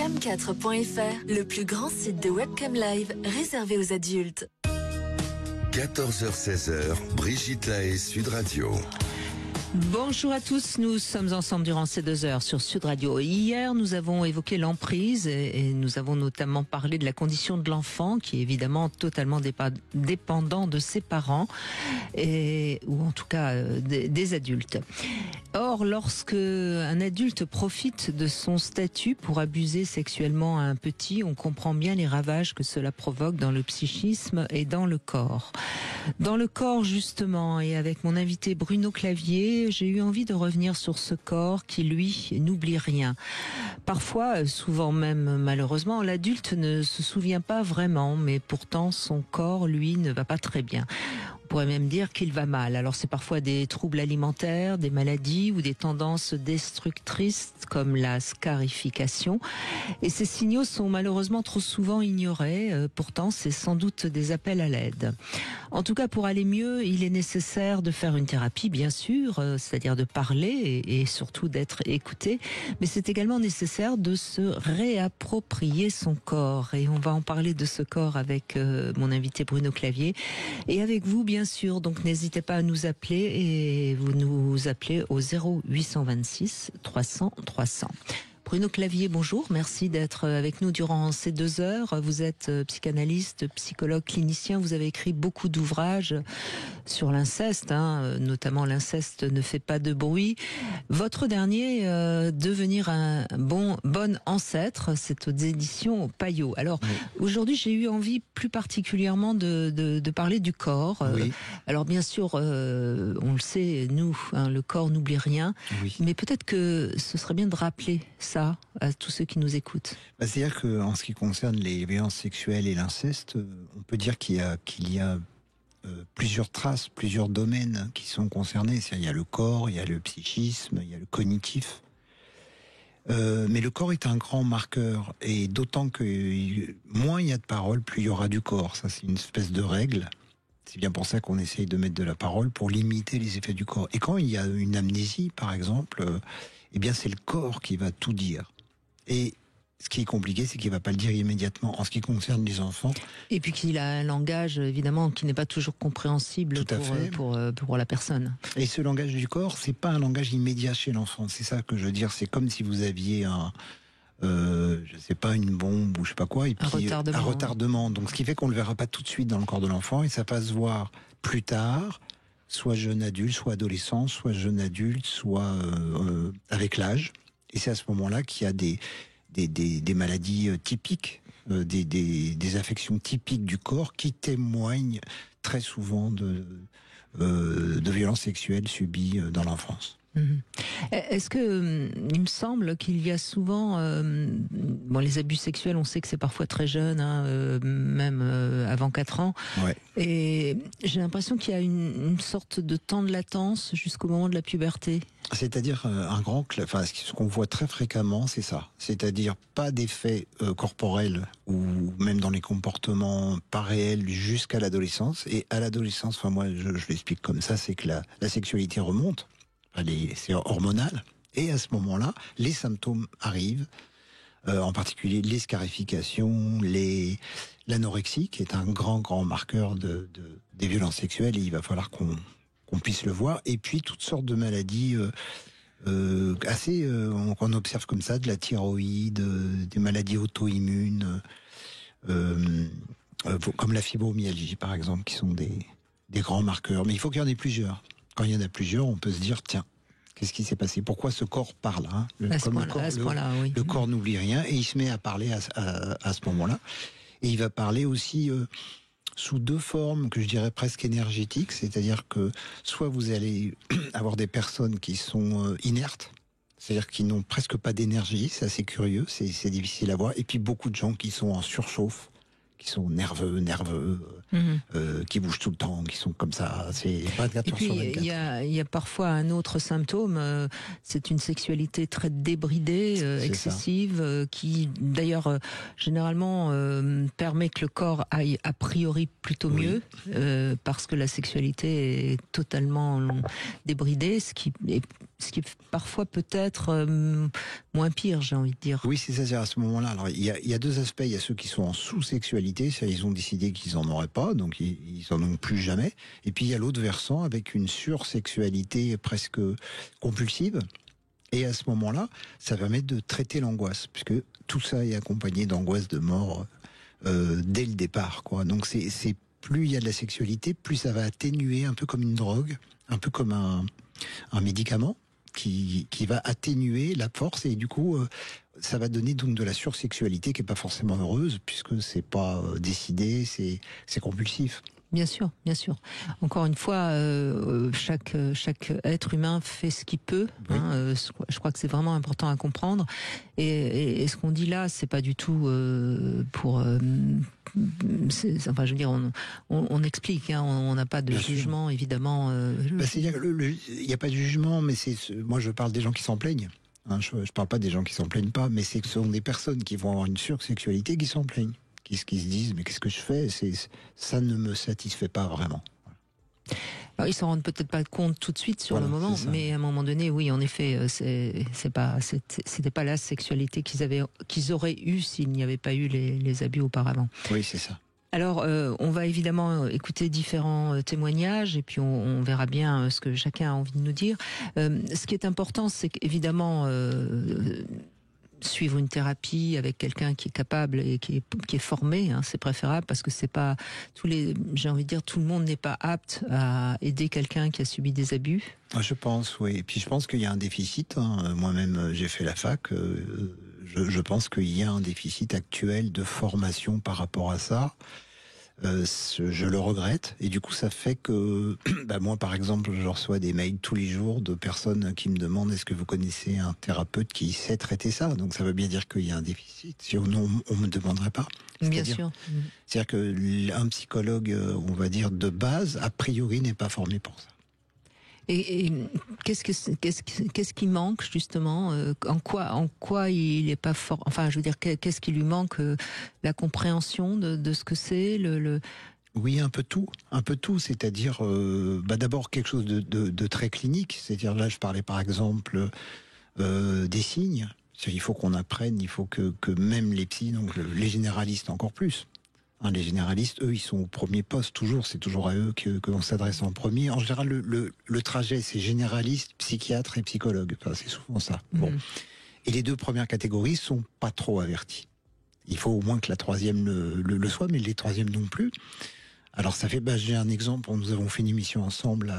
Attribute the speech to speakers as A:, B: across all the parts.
A: cam4.fr, le plus grand site de webcam live réservé aux adultes.
B: 14h-16h, Brigitte Lahaie, Sud Radio.
C: Bonjour à tous, nous sommes ensemble durant ces 2 heures sur Sud Radio. Hier, nous avons évoqué l'emprise et nous avons notamment parlé de la condition de l'enfant qui est évidemment totalement dépendant de ses parents ou en tout cas des adultes. Or, lorsque un adulte profite de son statut pour abuser sexuellement à un petit, on comprend bien les ravages que cela provoque dans le psychisme et dans le corps. Dans le corps, justement, et avec mon invité Bruno Clavier, j'ai eu envie de revenir sur ce corps qui, lui, n'oublie rien. Parfois, souvent même malheureusement, l'adulte ne se souvient pas vraiment, mais pourtant son corps, lui, ne va pas très bien. On pourrait même dire qu'il va mal. Alors c'est parfois des troubles alimentaires, des maladies ou des tendances destructrices comme la scarification. Et ces signaux sont malheureusement trop souvent ignorés. Pourtant, c'est sans doute des appels à l'aide. En tout cas, pour aller mieux, il est nécessaire de faire une thérapie, bien sûr, c'est-à-dire de parler et surtout d'être écouté. Mais c'est également nécessaire de se réapproprier son corps. Et on va en parler de ce corps avec mon invité Bruno Clavier. Et avec vous, bien sûr, donc n'hésitez pas à nous appeler et vous nous appelez au 0826 300 300. Bruno Clavier, bonjour, merci d'être avec nous durant ces 2 heures. Vous êtes psychanalyste, psychologue, clinicien, vous avez écrit beaucoup d'ouvrages sur l'inceste, notamment L'inceste ne fait pas de bruit. Votre dernier, Devenir un bon ancêtre, c'est aux éditions Payot. Alors aujourd'hui, j'ai eu envie plus particulièrement de parler du corps.
D: Oui.
C: Alors bien sûr, on le sait, nous, le corps n'oublie rien, mais peut-être que ce serait bien de rappeler ça à tous ceux qui nous écoutent.
D: C'est-à-dire qu'en ce qui concerne les violences sexuelles et l'inceste, on peut dire qu'il y a plusieurs traces, plusieurs domaines qui sont concernés. C'est-à-dire, il y a le corps, il y a le psychisme, il y a le cognitif. Mais le corps est un grand marqueur, et d'autant que moins il y a de paroles, plus il y aura du corps. Ça, c'est une espèce de règle. C'est bien pour ça qu'on essaye de mettre de la parole, pour limiter les effets du corps. Et quand il y a une amnésie, par exemple, eh bien c'est le corps qui va tout dire. Et ce qui est compliqué, c'est qu'il ne va pas le dire immédiatement en ce qui concerne les enfants.
C: Et puis qu'il a un langage, évidemment, qui n'est pas toujours compréhensible pour la personne.
D: Et ce langage du corps, c'est pas un langage immédiat chez l'enfant. C'est ça que je veux dire. C'est comme si vous aviez je sais pas, une bombe ou je sais pas quoi, et puis un retardement. Donc ce qui fait qu'on le verra pas tout de suite dans le corps de l'enfant, et ça va se voir plus tard, soit jeune adulte, soit adolescent, soit jeune adulte, soit avec l'âge. Et c'est à ce moment-là qu'il y a des maladies typiques, des affections typiques du corps qui témoignent très souvent de violences sexuelles subies dans l'enfance.
C: Est-ce que il me semble qu'il y a souvent les abus sexuels, on sait que c'est parfois très jeune, même avant 4 ans.
D: Ouais.
C: Et j'ai l'impression qu'il y a une sorte de temps de latence jusqu'au moment de la puberté.
D: C'est-à-dire ce qu'on voit très fréquemment, c'est ça. C'est-à-dire pas d'effets corporels ou même dans les comportements pas réels jusqu'à l'adolescence. Et à l'adolescence, moi je l'explique comme ça, c'est que la sexualité remonte. C'est hormonal, et à ce moment-là, les symptômes arrivent, en particulier les scarifications, l'anorexie, qui est un grand marqueur des violences sexuelles, et il va falloir qu'on puisse le voir, et puis toutes sortes de maladies qu'on observe comme ça, de la thyroïde, des maladies auto-immunes, comme la fibromyalgie par exemple, qui sont des grands marqueurs. Mais il faut qu'il y en ait plusieurs. Quand il y en a plusieurs, on peut se dire, tiens, qu'est-ce qui s'est passé? Pourquoi ce corps parle, Le corps n'oublie rien, et il se met à parler à ce moment-là. Et il va parler aussi sous 2 formes que je dirais presque énergétiques, c'est-à-dire que soit vous allez avoir des personnes qui sont inertes, c'est-à-dire qui n'ont presque pas d'énergie, c'est assez curieux, c'est difficile à voir, et puis beaucoup de gens qui sont en surchauffe, qui sont nerveux, qui bougent tout le temps, qui sont comme ça, c'est 24 heures sur 24.
C: Il y a parfois un autre symptôme, c'est une sexualité très débridée, excessive, qui d'ailleurs généralement permet que le corps aille a priori plutôt mieux, parce que la sexualité est totalement débridée, ce qui est ce qui est parfois peut-être moins pire, j'ai envie de dire.
D: Oui, c'est ça, c'est à ce moment-là. Alors, il y a deux aspects. Il y a ceux qui sont en sous-sexualité, ils ont décidé qu'ils en auraient pas, donc ils en ont plus jamais. Et puis il y a l'autre versant avec une sursexualité presque compulsive. Et à ce moment-là, ça permet de traiter l'angoisse, puisque tout ça est accompagné d'angoisse de mort dès le départ, quoi. Donc c'est plus il y a de la sexualité, plus ça va atténuer, un peu comme une drogue, un peu comme un médicament qui va atténuer la force, et du coup ça va donner donc de la sursexualité qui est pas forcément heureuse, puisque c'est pas décidé, c'est compulsif.
C: Bien sûr, bien sûr. Encore une fois, chaque être humain fait ce qu'il peut. Oui. Je crois que c'est vraiment important à comprendre. Et ce qu'on dit là, c'est pas du tout pour. Enfin, je veux dire, on explique. Hein, on n'a pas de jugement, évidemment.
D: C'est-à-dire il n'y a pas de jugement, mais moi, je parle des gens qui s'en plaignent. Hein, je parle pas des gens qui s'en plaignent pas, mais ce sont des personnes qui vont avoir une sursexualité qui s'en plaignent. Qui se disent, mais qu'est-ce que je fais ? Ça ne me satisfait pas vraiment.
C: Alors, ils s'en rendent peut-être pas compte tout de suite sur le moment, mais à un moment donné, oui, en effet, c'était pas la sexualité qu'ils auraient eue s'il n'y avait pas eu les abus auparavant.
D: Oui, c'est ça.
C: Alors, on va évidemment écouter différents témoignages et puis on verra bien ce que chacun a envie de nous dire. Ce qui est important, c'est qu'évidemment suivre une thérapie avec quelqu'un qui est capable et qui est formé, hein, c'est préférable, parce que c'est pas j'ai envie de dire, tout le monde n'est pas apte à aider quelqu'un qui a subi des abus.
D: Je pense, oui. Et puis je pense qu'il y a un déficit. Hein. Moi-même, j'ai fait la fac. Je pense qu'il y a un déficit actuel de formation par rapport à ça. Je le regrette, et du coup ça fait que moi par exemple je reçois des mails tous les jours de personnes qui me demandent est-ce que vous connaissez un thérapeute qui sait traiter ça, donc ça veut bien dire qu'il y a un déficit, sinon on me demanderait pas.
C: Bien sûr.
D: C'est-à-dire qu'un psychologue, on va dire de base, a priori n'est pas formé pour ça.
C: Et qu'est-ce qui manque justement, en quoi il est pas fort, enfin je veux dire, qu'est-ce qui lui manque, la compréhension de ce que c'est
D: Oui, un peu tout, c'est-à-dire d'abord quelque chose de très clinique, c'est-à-dire là je parlais par exemple des signes, il faut qu'on apprenne, il faut que même les psys, donc les généralistes encore plus. Les généralistes, eux, ils sont au premier poste, toujours. C'est toujours à eux que l'on s'adresse en premier. En général, le trajet, c'est généraliste, psychiatre et psychologue. Enfin, c'est souvent ça. Bon. Et les deux premières catégories sont pas trop averties. Il faut au moins que la troisième le soit, mais les troisièmes non plus. Alors, ça fait, j'ai un exemple. Nous avons fait une émission ensemble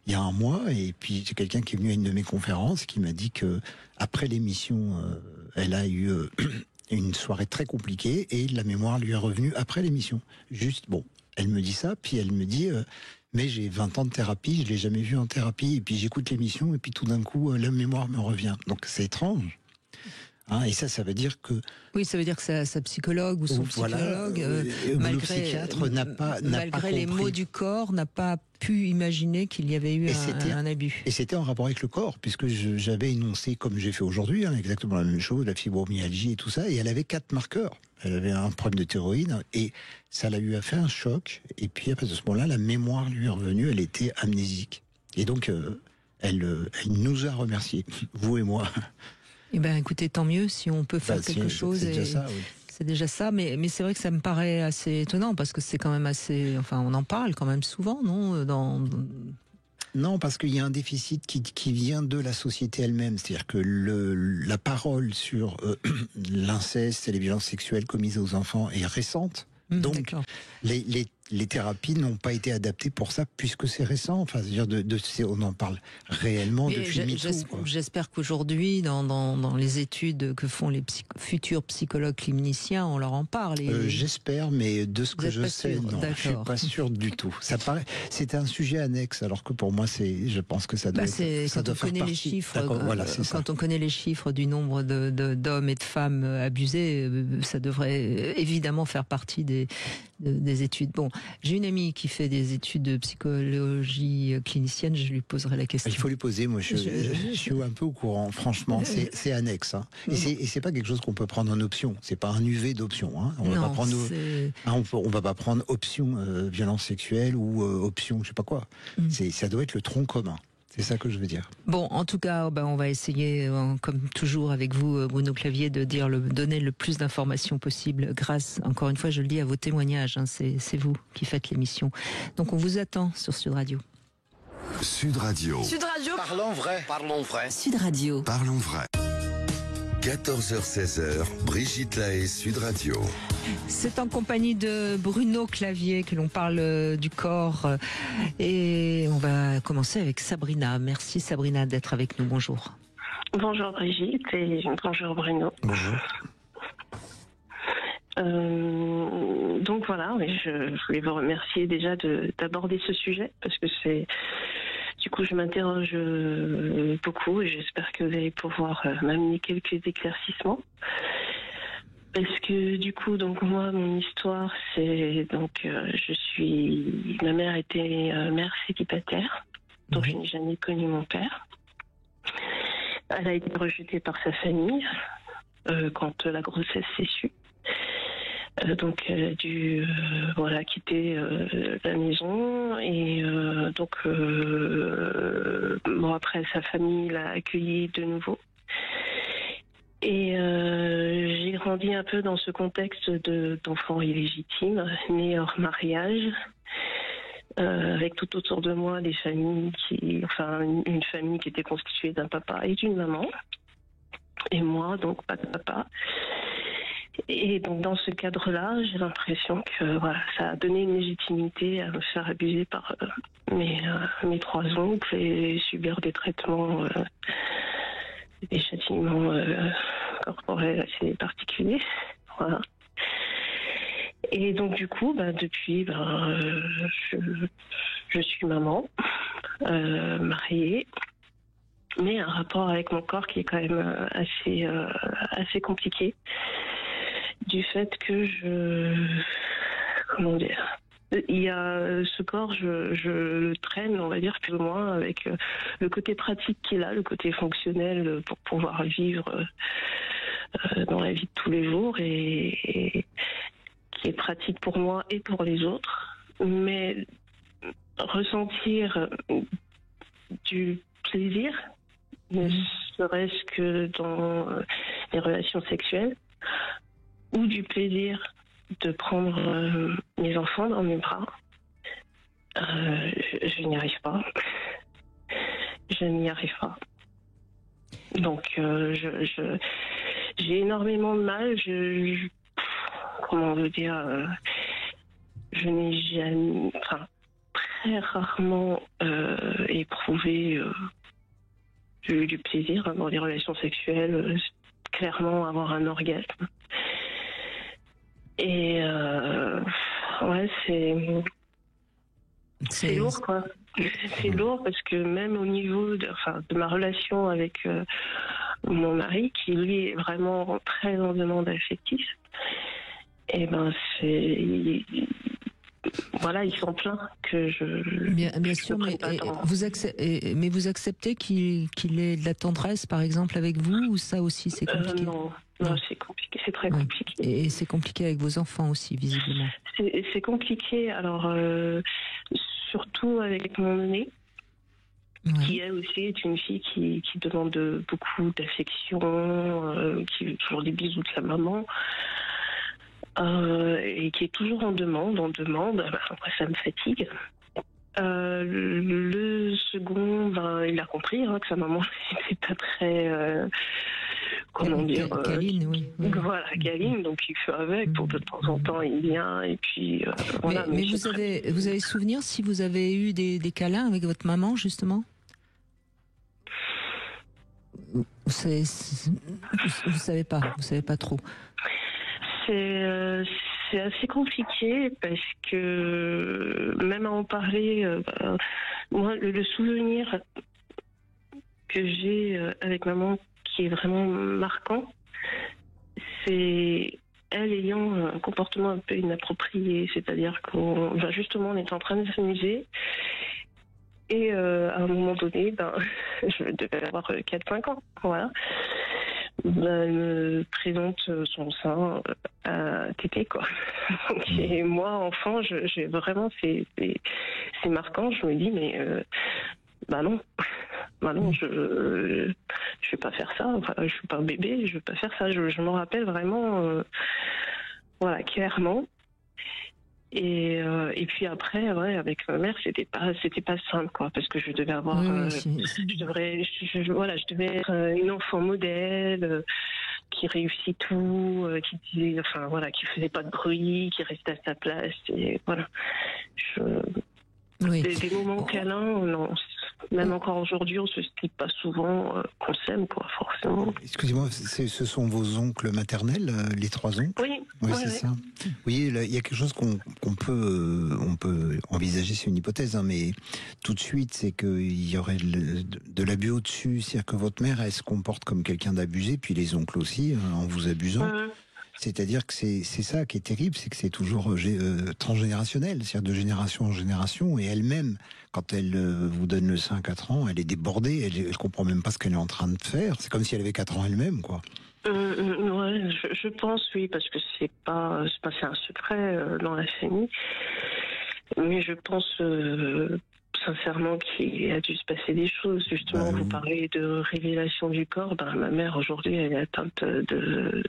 D: il y a un mois, et puis c'est quelqu'un qui est venu à une de mes conférences qui m'a dit que après l'émission, elle a eu une soirée très compliquée et la mémoire lui est revenue après l'émission. Juste, elle me dit ça, puis elle me dit mais j'ai 20 ans de thérapie, je l'ai jamais vu en thérapie, et puis j'écoute l'émission et puis tout d'un coup la mémoire me revient. Donc c'est étrange. Hein, et ça veut dire que...
C: Oui, ça veut dire que sa psychologue ou son psychologue,
D: le psychiatre
C: malgré les mots du corps, n'a pas pu imaginer qu'il y avait eu un abus.
D: Et c'était en rapport avec le corps, puisque j'avais énoncé, comme j'ai fait aujourd'hui, exactement la même chose, la fibromyalgie et tout ça, et elle avait 4 marqueurs. Elle avait un problème de thyroïde, et ça lui a fait un choc, et puis à partir de ce moment-là, la mémoire lui est revenue, elle était amnésique. Et donc, elle nous a remerciés, vous et moi.
C: Eh ben, écoutez, tant mieux si on peut faire quelque chose.
D: C'est déjà ça, oui.
C: C'est déjà ça, mais c'est vrai que ça me paraît assez étonnant, parce que c'est quand même assez... Enfin, on en parle quand même souvent, non
D: Non, parce qu'il y a un déficit qui vient de la société elle-même. C'est-à-dire que la parole sur l'inceste et les violences sexuelles commises aux enfants est récente. Donc, les thérapies n'ont pas été adaptées pour ça, puisque c'est récent. Enfin, c'est-à-dire on en parle réellement depuis MeToo.
C: J'espère qu'aujourd'hui, dans les études que font les futurs psychologues cliniciens, on leur en parle.
D: J'espère, mais de ce que je sais, non, je suis pas sûr du tout. Ça paraît, c'est un sujet annexe, alors que pour moi, je pense que ça doit.
C: Quand on connaît les chiffres, quand on connaît les chiffres du nombre d'hommes et de femmes abusés, ça devrait évidemment faire partie des études. Bon, j'ai une amie qui fait des études de psychologie clinicienne, je lui poserai la question.
D: Il faut lui poser, moi je suis un peu au courant, franchement, c'est annexe. Hein. Et c'est pas quelque chose qu'on peut prendre en option, c'est pas un UV d'option. Hein. On va pas prendre option violence sexuelle ou option je sais pas quoi. Ça doit être le tronc commun. C'est ça que je veux dire.
C: Bon, en tout cas, on va essayer, comme toujours avec vous, Bruno Clavier, de donner le plus d'informations possible grâce, encore une fois, je le dis, à vos témoignages. Hein, c'est vous qui faites l'émission. Donc on vous attend sur Sud Radio.
B: Sud Radio.
A: Sud Radio.
E: Parlons vrai. Parlons vrai.
A: Sud Radio.
B: Parlons vrai. 14h-16h, Brigitte Lahaie, Sud Radio.
C: C'est en compagnie de Bruno Clavier que l'on parle du corps. Et on va commencer avec Sabrina. Merci Sabrina d'être avec nous. Bonjour.
F: Bonjour Brigitte et bonjour Bruno.
D: Bonjour.
F: Donc voilà, je voulais vous remercier déjà d'aborder ce sujet parce que du coup je m'interroge beaucoup et j'espère que vous allez pouvoir m'amener quelques éclaircissements. Parce que du coup, donc moi, mon histoire, c'est donc ma mère était mère célibataire, donc je n'ai jamais connu mon père. Elle a été rejetée par sa famille quand la grossesse s'est sue. Donc elle a dû quitter la maison et après sa famille l'a accueillie de nouveau. Et j'ai grandi un peu dans ce contexte d'enfants illégitimes, nés hors mariage, avec tout autour de moi des familles une famille qui était constituée d'un papa et d'une maman, et moi donc pas de papa. Et donc dans ce cadre-là, j'ai l'impression que ça a donné une légitimité à me faire abuser par mes trois oncles et subir des traitements, des châtiments corporels assez particuliers. Voilà. Et donc du coup, depuis, je suis maman, mariée, mais un rapport avec mon corps qui est quand même assez compliqué. Du fait que il y a ce corps, je le traîne, on va dire, plus ou moins, avec le côté pratique qu'il a, le côté fonctionnel pour pouvoir vivre dans la vie de tous les jours et qui est pratique pour moi et pour les autres. Mais ressentir du plaisir, ne serait-ce que dans les relations sexuelles, ou du plaisir de prendre mes enfants dans mes bras, je n'y arrive pas. Je n'y arrive pas. Donc, j'ai énormément de mal. Comment on veut dire, je n'ai jamais, très rarement éprouvé du plaisir dans les relations sexuelles. Clairement, avoir un orgasme. Et c'est lourd, quoi. C'est lourd parce que même au niveau de ma relation avec mon mari, qui lui est vraiment très en demande affective, et ils sont pleins que
C: Bien sûr, mais vous acceptez qu'il ait de la tendresse, par exemple, avec vous, ou ça aussi c'est compliqué?
F: Non, c'est compliqué, c'est très compliqué.
C: Et c'est compliqué avec vos enfants aussi, visiblement.
F: C'est compliqué, alors surtout avec mon aîné, qui elle aussi est une fille qui demande beaucoup d'affection, qui veut toujours des bisous de sa maman. Et qui est toujours en demande, ça me fatigue. Le second, il a compris que sa maman n'était pas très,
C: câline, oui.
F: Voilà, câline, donc il fait avec, pour de temps en temps il vient, et puis voilà.
C: Mais vous avez souvenir si vous avez eu des câlins avec votre maman, justement? Vous savez pas trop.
F: C'est assez compliqué parce que même à en parler, moi le souvenir que j'ai avec maman qui est vraiment marquant, c'est elle ayant un comportement un peu inapproprié, c'est-à-dire qu'on est en train de s'amuser et à un moment donné, je devais avoir 4-5 ans, voilà. Elle me présente son sein à téter, quoi. Et moi, enfant, j'ai vraiment, c'est marquant. Je me dis, mais bah non. Bah non, je vais pas faire ça. Enfin, je suis pas un bébé, je vais pas faire ça. Je m'en rappelle vraiment, voilà, clairement. Et puis après, ouais, avec ma mère, c'était pas simple, quoi, parce que je devais avoir, je devais être une enfant modèle, qui réussit tout, qui disait, enfin voilà, qui faisait pas de bruit, qui restait à sa place, et voilà. Des moments câlins, non. Même encore aujourd'hui, on se explique pas souvent qu'on s'aime, quoi, forcément.
D: Excusez-moi, ce sont vos oncles maternels, les 3 oncles?
F: Oui,
D: c'est ça. Oui, il y a quelque chose qu'on peut envisager, c'est une hypothèse, hein, mais tout de suite, c'est qu'il y aurait de l'abus au-dessus, c'est-à-dire que votre mère, elle se comporte comme quelqu'un d'abusé, puis les oncles aussi, en vous abusant. C'est-à-dire que c'est ça qui est terrible, c'est que c'est toujours transgénérationnel, c'est-à-dire de génération en génération, et elle-même, quand elle vous donne le sein à 4 ans, elle est débordée, elle comprend même pas ce qu'elle est en train de faire, c'est comme si elle avait 4 ans elle-même, quoi.
F: Ouais, je pense, oui, parce que c'est un secret dans la famille, mais je pense sincèrement qu'il a dû se passer des choses. Justement, vous parlez de révélation du corps. Ma mère aujourd'hui, elle est atteinte de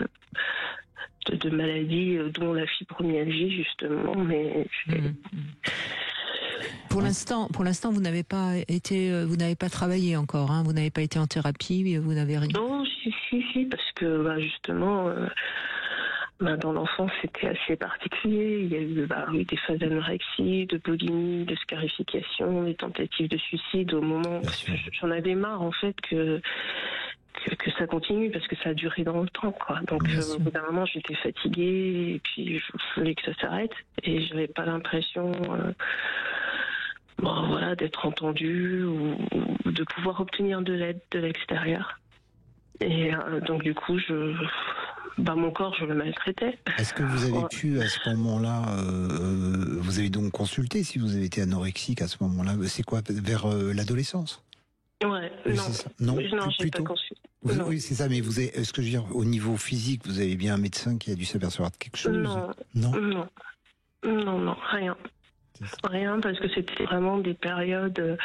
F: maladies, dont la fibromyalgie, justement, mais
C: pour l'instant, vous n'avez pas travaillé encore, hein, vous n'avez pas été en thérapie, vous n'avez rien.
F: Non, si, parce que justement, dans l'enfance, c'était assez particulier. Il y a eu des phases d'anorexie, de boulimie, de scarification, des tentatives de suicide au moment. J'en avais marre, en fait, que ça continue, parce que ça a duré dans le temps, quoi. Donc au bout d'un moment, j'étais fatiguée, et puis je voulais que ça s'arrête, et j'avais pas l'impression d'être entendue ou de pouvoir obtenir de l'aide de l'extérieur. Et donc du coup, mon corps, je le maltraitais.
D: Est-ce que vous avez pu, à ce moment-là, vous avez donc consulté si vous avez été anorexique à ce moment-là? C'est quoi, vers l'adolescence?
F: Ouais, non, j'ai pas consulté.
D: Oui, c'est ça, mais est-ce que je veux dire, au niveau physique, vous avez bien un médecin qui a dû s'apercevoir de quelque chose?
F: Non, rien. Rien, parce que c'était vraiment des périodes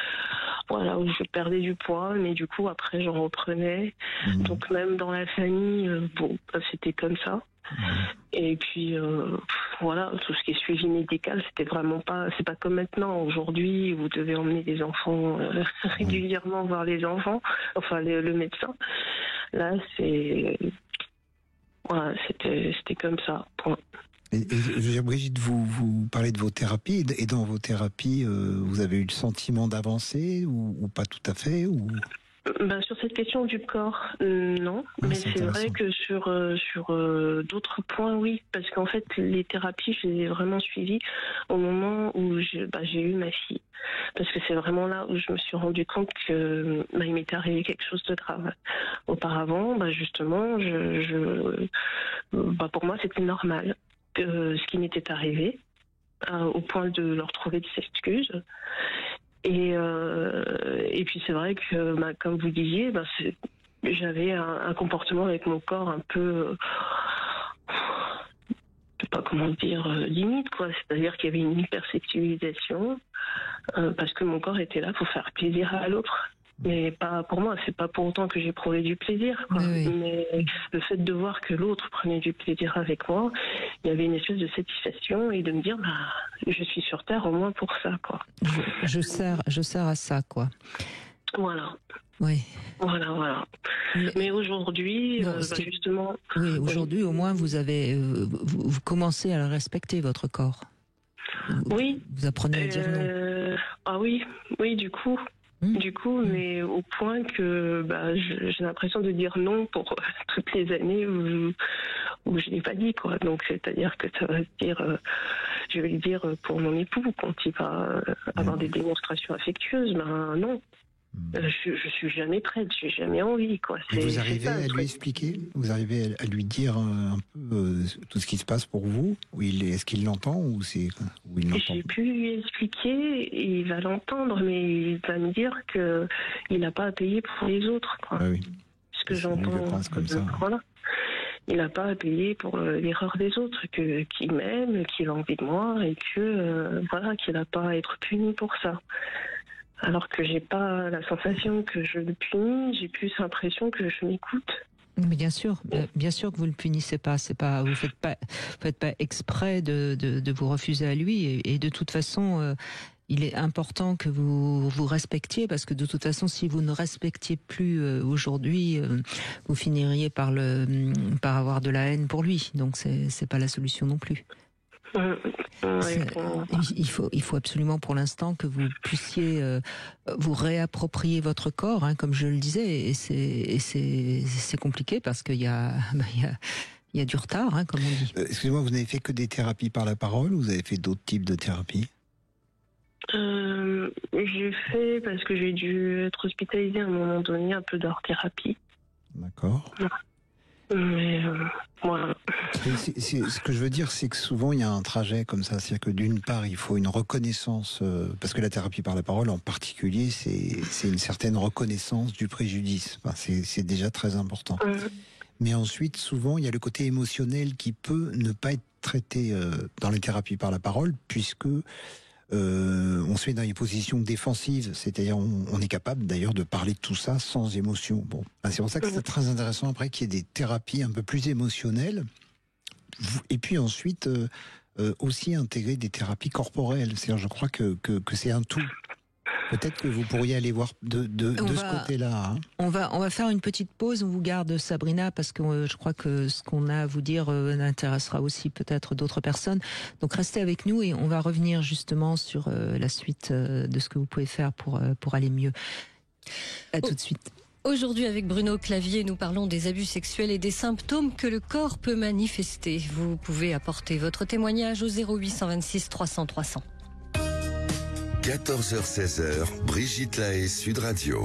F: où je perdais du poids, mais du coup, après, j'en reprenais. Donc, même dans la famille, c'était comme ça. Et puis, tout ce qui est suivi médical, c'était vraiment pas... C'est pas comme maintenant. Aujourd'hui, vous devez emmener les enfants régulièrement voir les enfants, enfin, le médecin. Là, c'était comme ça, point.
D: Et Brigitte, vous parlez de vos thérapies, et dans vos thérapies, vous avez eu le sentiment d'avancer ou pas tout à fait
F: sur cette question du corps, non. Mais c'est vrai que sur d'autres points, oui. Parce qu'en fait, les thérapies, je les ai vraiment suivies au moment où j'ai eu ma fille. Parce que c'est vraiment là où je me suis rendu compte que il m'était arrivé quelque chose de grave. Auparavant, justement, pour moi, c'était normal. Ce qui m'était arrivé, au point de leur trouver des excuses. Et puis c'est vrai que, comme vous disiez, j'avais un comportement avec mon corps un peu, je sais pas comment dire, limite, quoi. C'est-à-dire qu'il y avait une hypersexualisation, parce que mon corps était là pour faire plaisir à l'autre. Mais pas pour moi, c'est pas pour autant que j'éprouvais du plaisir, quoi. Oui. Mais le fait de voir que l'autre prenait du plaisir avec moi, il y avait une espèce de satisfaction et de me dire, je suis sur Terre au moins pour ça, quoi.
C: Je sers à ça, quoi.
F: Voilà.
C: Oui.
F: Voilà. Mais aujourd'hui, justement.
C: Oui, aujourd'hui, au moins, vous commencez à respecter votre corps.
F: Oui.
C: Vous apprenez à dire non.
F: Ah oui, du coup. Mais au point que j'ai l'impression de dire non pour toutes les années où je l'ai pas dit, quoi. Donc c'est-à-dire que ça va se dire, je vais le dire pour mon époux quand il va avoir des démonstrations affectueuses, non. Je suis jamais prête, j'ai jamais envie, quoi.
D: Vous arrivez à lui expliquer? Vous arrivez à lui dire un peu tout ce qui se passe pour vous? Est-ce qu'il l'entend ou il n'entend pas?
F: J'ai pu lui expliquer, et il va l'entendre, mais il va me dire que il n'a pas à payer pour les autres, quoi.
D: Ah oui.
F: Ce que j'entends
D: comme ça.
F: Voilà. Il n'a pas à payer pour l'erreur des autres, qu'il m'aime, qu'il a envie de moi, et qu'il n'a pas à être puni pour ça. alors que j'ai pas la sensation que je le punis, j'ai plus l'impression que je m'écoute.
C: Mais bien sûr que vous le punissez pas. C'est pas, vous faites pas exprès de vous refuser à lui. Et de toute façon, il est important que vous vous respectiez, parce que de toute façon, si vous ne respectiez plus aujourd'hui, vous finiriez par avoir de la haine pour lui. Donc c'est pas la solution non plus. Il faut absolument pour l'instant que vous puissiez vous réapproprier votre corps, hein, comme je le disais, et c'est compliqué parce qu'il y a du retard, hein, comme on dit.
D: Excusez-moi, vous n'avez fait que des thérapies par la parole ou vous avez fait d'autres types de thérapies?
F: J'ai fait, parce que j'ai dû être hospitalisée à un moment donné, un peu d'art-thérapie.
D: D'accord.
F: Mais voilà.
D: Ce que je veux dire, c'est que souvent il y a un trajet comme ça. C'est-à-dire que d'une part, il faut une reconnaissance, parce que la thérapie par la parole en particulier, c'est une certaine reconnaissance du préjudice. Enfin, c'est déjà très important. Mais ensuite, souvent, il y a le côté émotionnel qui peut ne pas être traité dans les thérapies par la parole, puisque on se met dans une position défensive, c'est-à-dire on est capable d'ailleurs de parler de tout ça sans émotion. Bon, c'est pour ça que c'est très intéressant après qu'il y ait des thérapies un peu plus émotionnelles, et puis ensuite aussi intégrer des thérapies corporelles. C'est-à-dire, je crois que c'est un tout. Peut-être que vous pourriez aller voir de ce côté-là. Hein.
C: On va faire une petite pause. On vous garde, Sabrina, parce que je crois que ce qu'on a à vous dire intéressera aussi peut-être d'autres personnes. Donc restez avec nous et on va revenir justement sur la suite de ce que vous pouvez faire pour aller mieux. À tout de suite.
E: Aujourd'hui, avec Bruno Clavier, nous parlons des abus sexuels et des symptômes que le corps peut manifester. Vous pouvez apporter votre témoignage au 0826 300 300.
B: 14h-16h, Brigitte Lahaie, Sud Radio.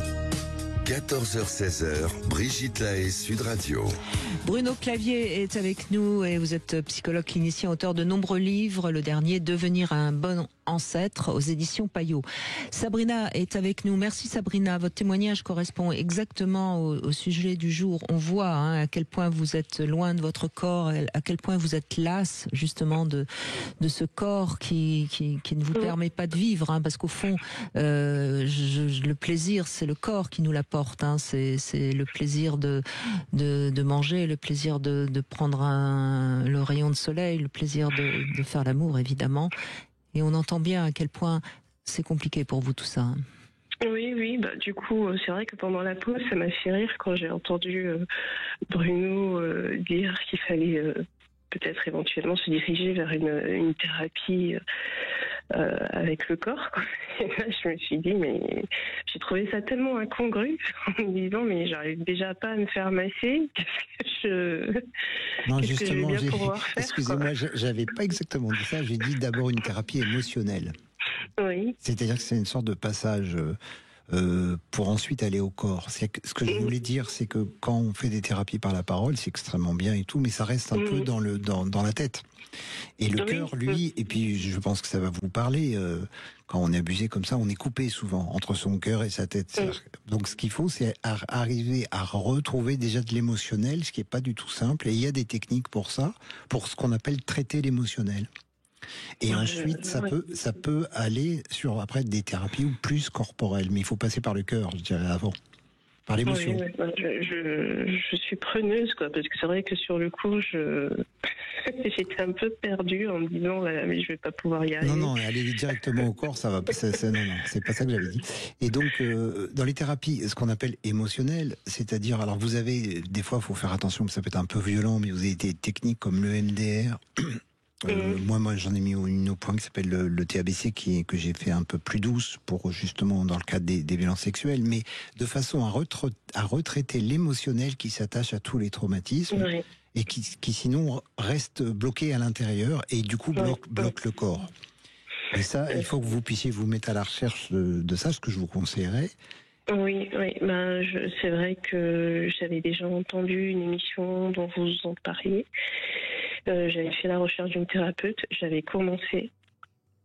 B: 14h-16h, Brigitte Lahaie, Sud Radio.
C: Bruno Clavier est avec nous et vous êtes psychologue clinicien, auteur de nombreux livres. Le dernier, Devenir un bon ancêtre, aux éditions Payot. Sabrina est avec nous. Merci Sabrina. Votre témoignage correspond exactement au sujet du jour. On voit à quel point vous êtes loin de votre corps, à quel point vous êtes lasse justement de ce corps qui ne vous permet pas de vivre. Parce qu'au fond, le plaisir, c'est le corps qui nous l'apporte. C'est le plaisir de manger, le plaisir de prendre le rayon de soleil, le plaisir de faire l'amour évidemment. Et on entend bien à quel point c'est compliqué pour vous tout ça.
F: Oui, du coup, c'est vrai que pendant la pause, ça m'a fait rire quand j'ai entendu Bruno dire qu'il fallait peut-être éventuellement se diriger vers une thérapie avec le corps. Et là, je me suis dit, mais j'ai trouvé ça tellement incongru en me disant, mais j'arrive déjà pas à me faire masser.
D: Non, justement, que je vais bien pouvoir faire, excusez-moi, j'avais pas exactement dit ça. J'ai dit d'abord une thérapie émotionnelle.
F: Oui.
D: C'est-à-dire que c'est une sorte de passage pour ensuite aller au corps. Ce que je voulais dire, c'est que quand on fait des thérapies par la parole, c'est extrêmement bien et tout, mais ça reste un peu dans la tête. Et le cœur, lui, et puis je pense que ça va vous parler, quand on est abusé comme ça, on est coupé souvent entre son cœur et sa tête. Donc ce qu'il faut, c'est arriver à retrouver déjà de l'émotionnel, ce qui n'est pas du tout simple. Et il y a des techniques pour ça, pour ce qu'on appelle traiter l'émotionnel. Et ensuite, ça peut aller sur après des thérapies ou plus corporelles, mais il faut passer par le cœur, je dirais, avant. Par l'émotion.
F: Oui, je suis preneuse, parce que c'est vrai que sur le coup, j'étais un peu perdue en me disant, mais je vais pas pouvoir y arriver.
D: Non, aller directement au corps, ça va pas. Non, c'est pas ça que j'avais dit. Et donc, dans les thérapies, ce qu'on appelle émotionnelles, c'est-à-dire, alors vous avez, des fois, il faut faire attention, ça peut être un peu violent, mais vous avez des techniques comme le MDR. Moi, j'en ai mis une au point qui s'appelle le TABC, que j'ai fait un peu plus douce pour justement dans le cadre des violences sexuelles, mais de façon à retraiter l'émotionnel qui s'attache à tous les traumatismes et qui sinon reste bloqué à l'intérieur et du coup bloque le corps. Et ça, il faut que vous puissiez vous mettre à la recherche de ça, ce que je vous conseillerais.
F: Oui. C'est vrai que j'avais déjà entendu une émission dont vous en parliez. J'avais fait la recherche d'une thérapeute, j'avais commencé,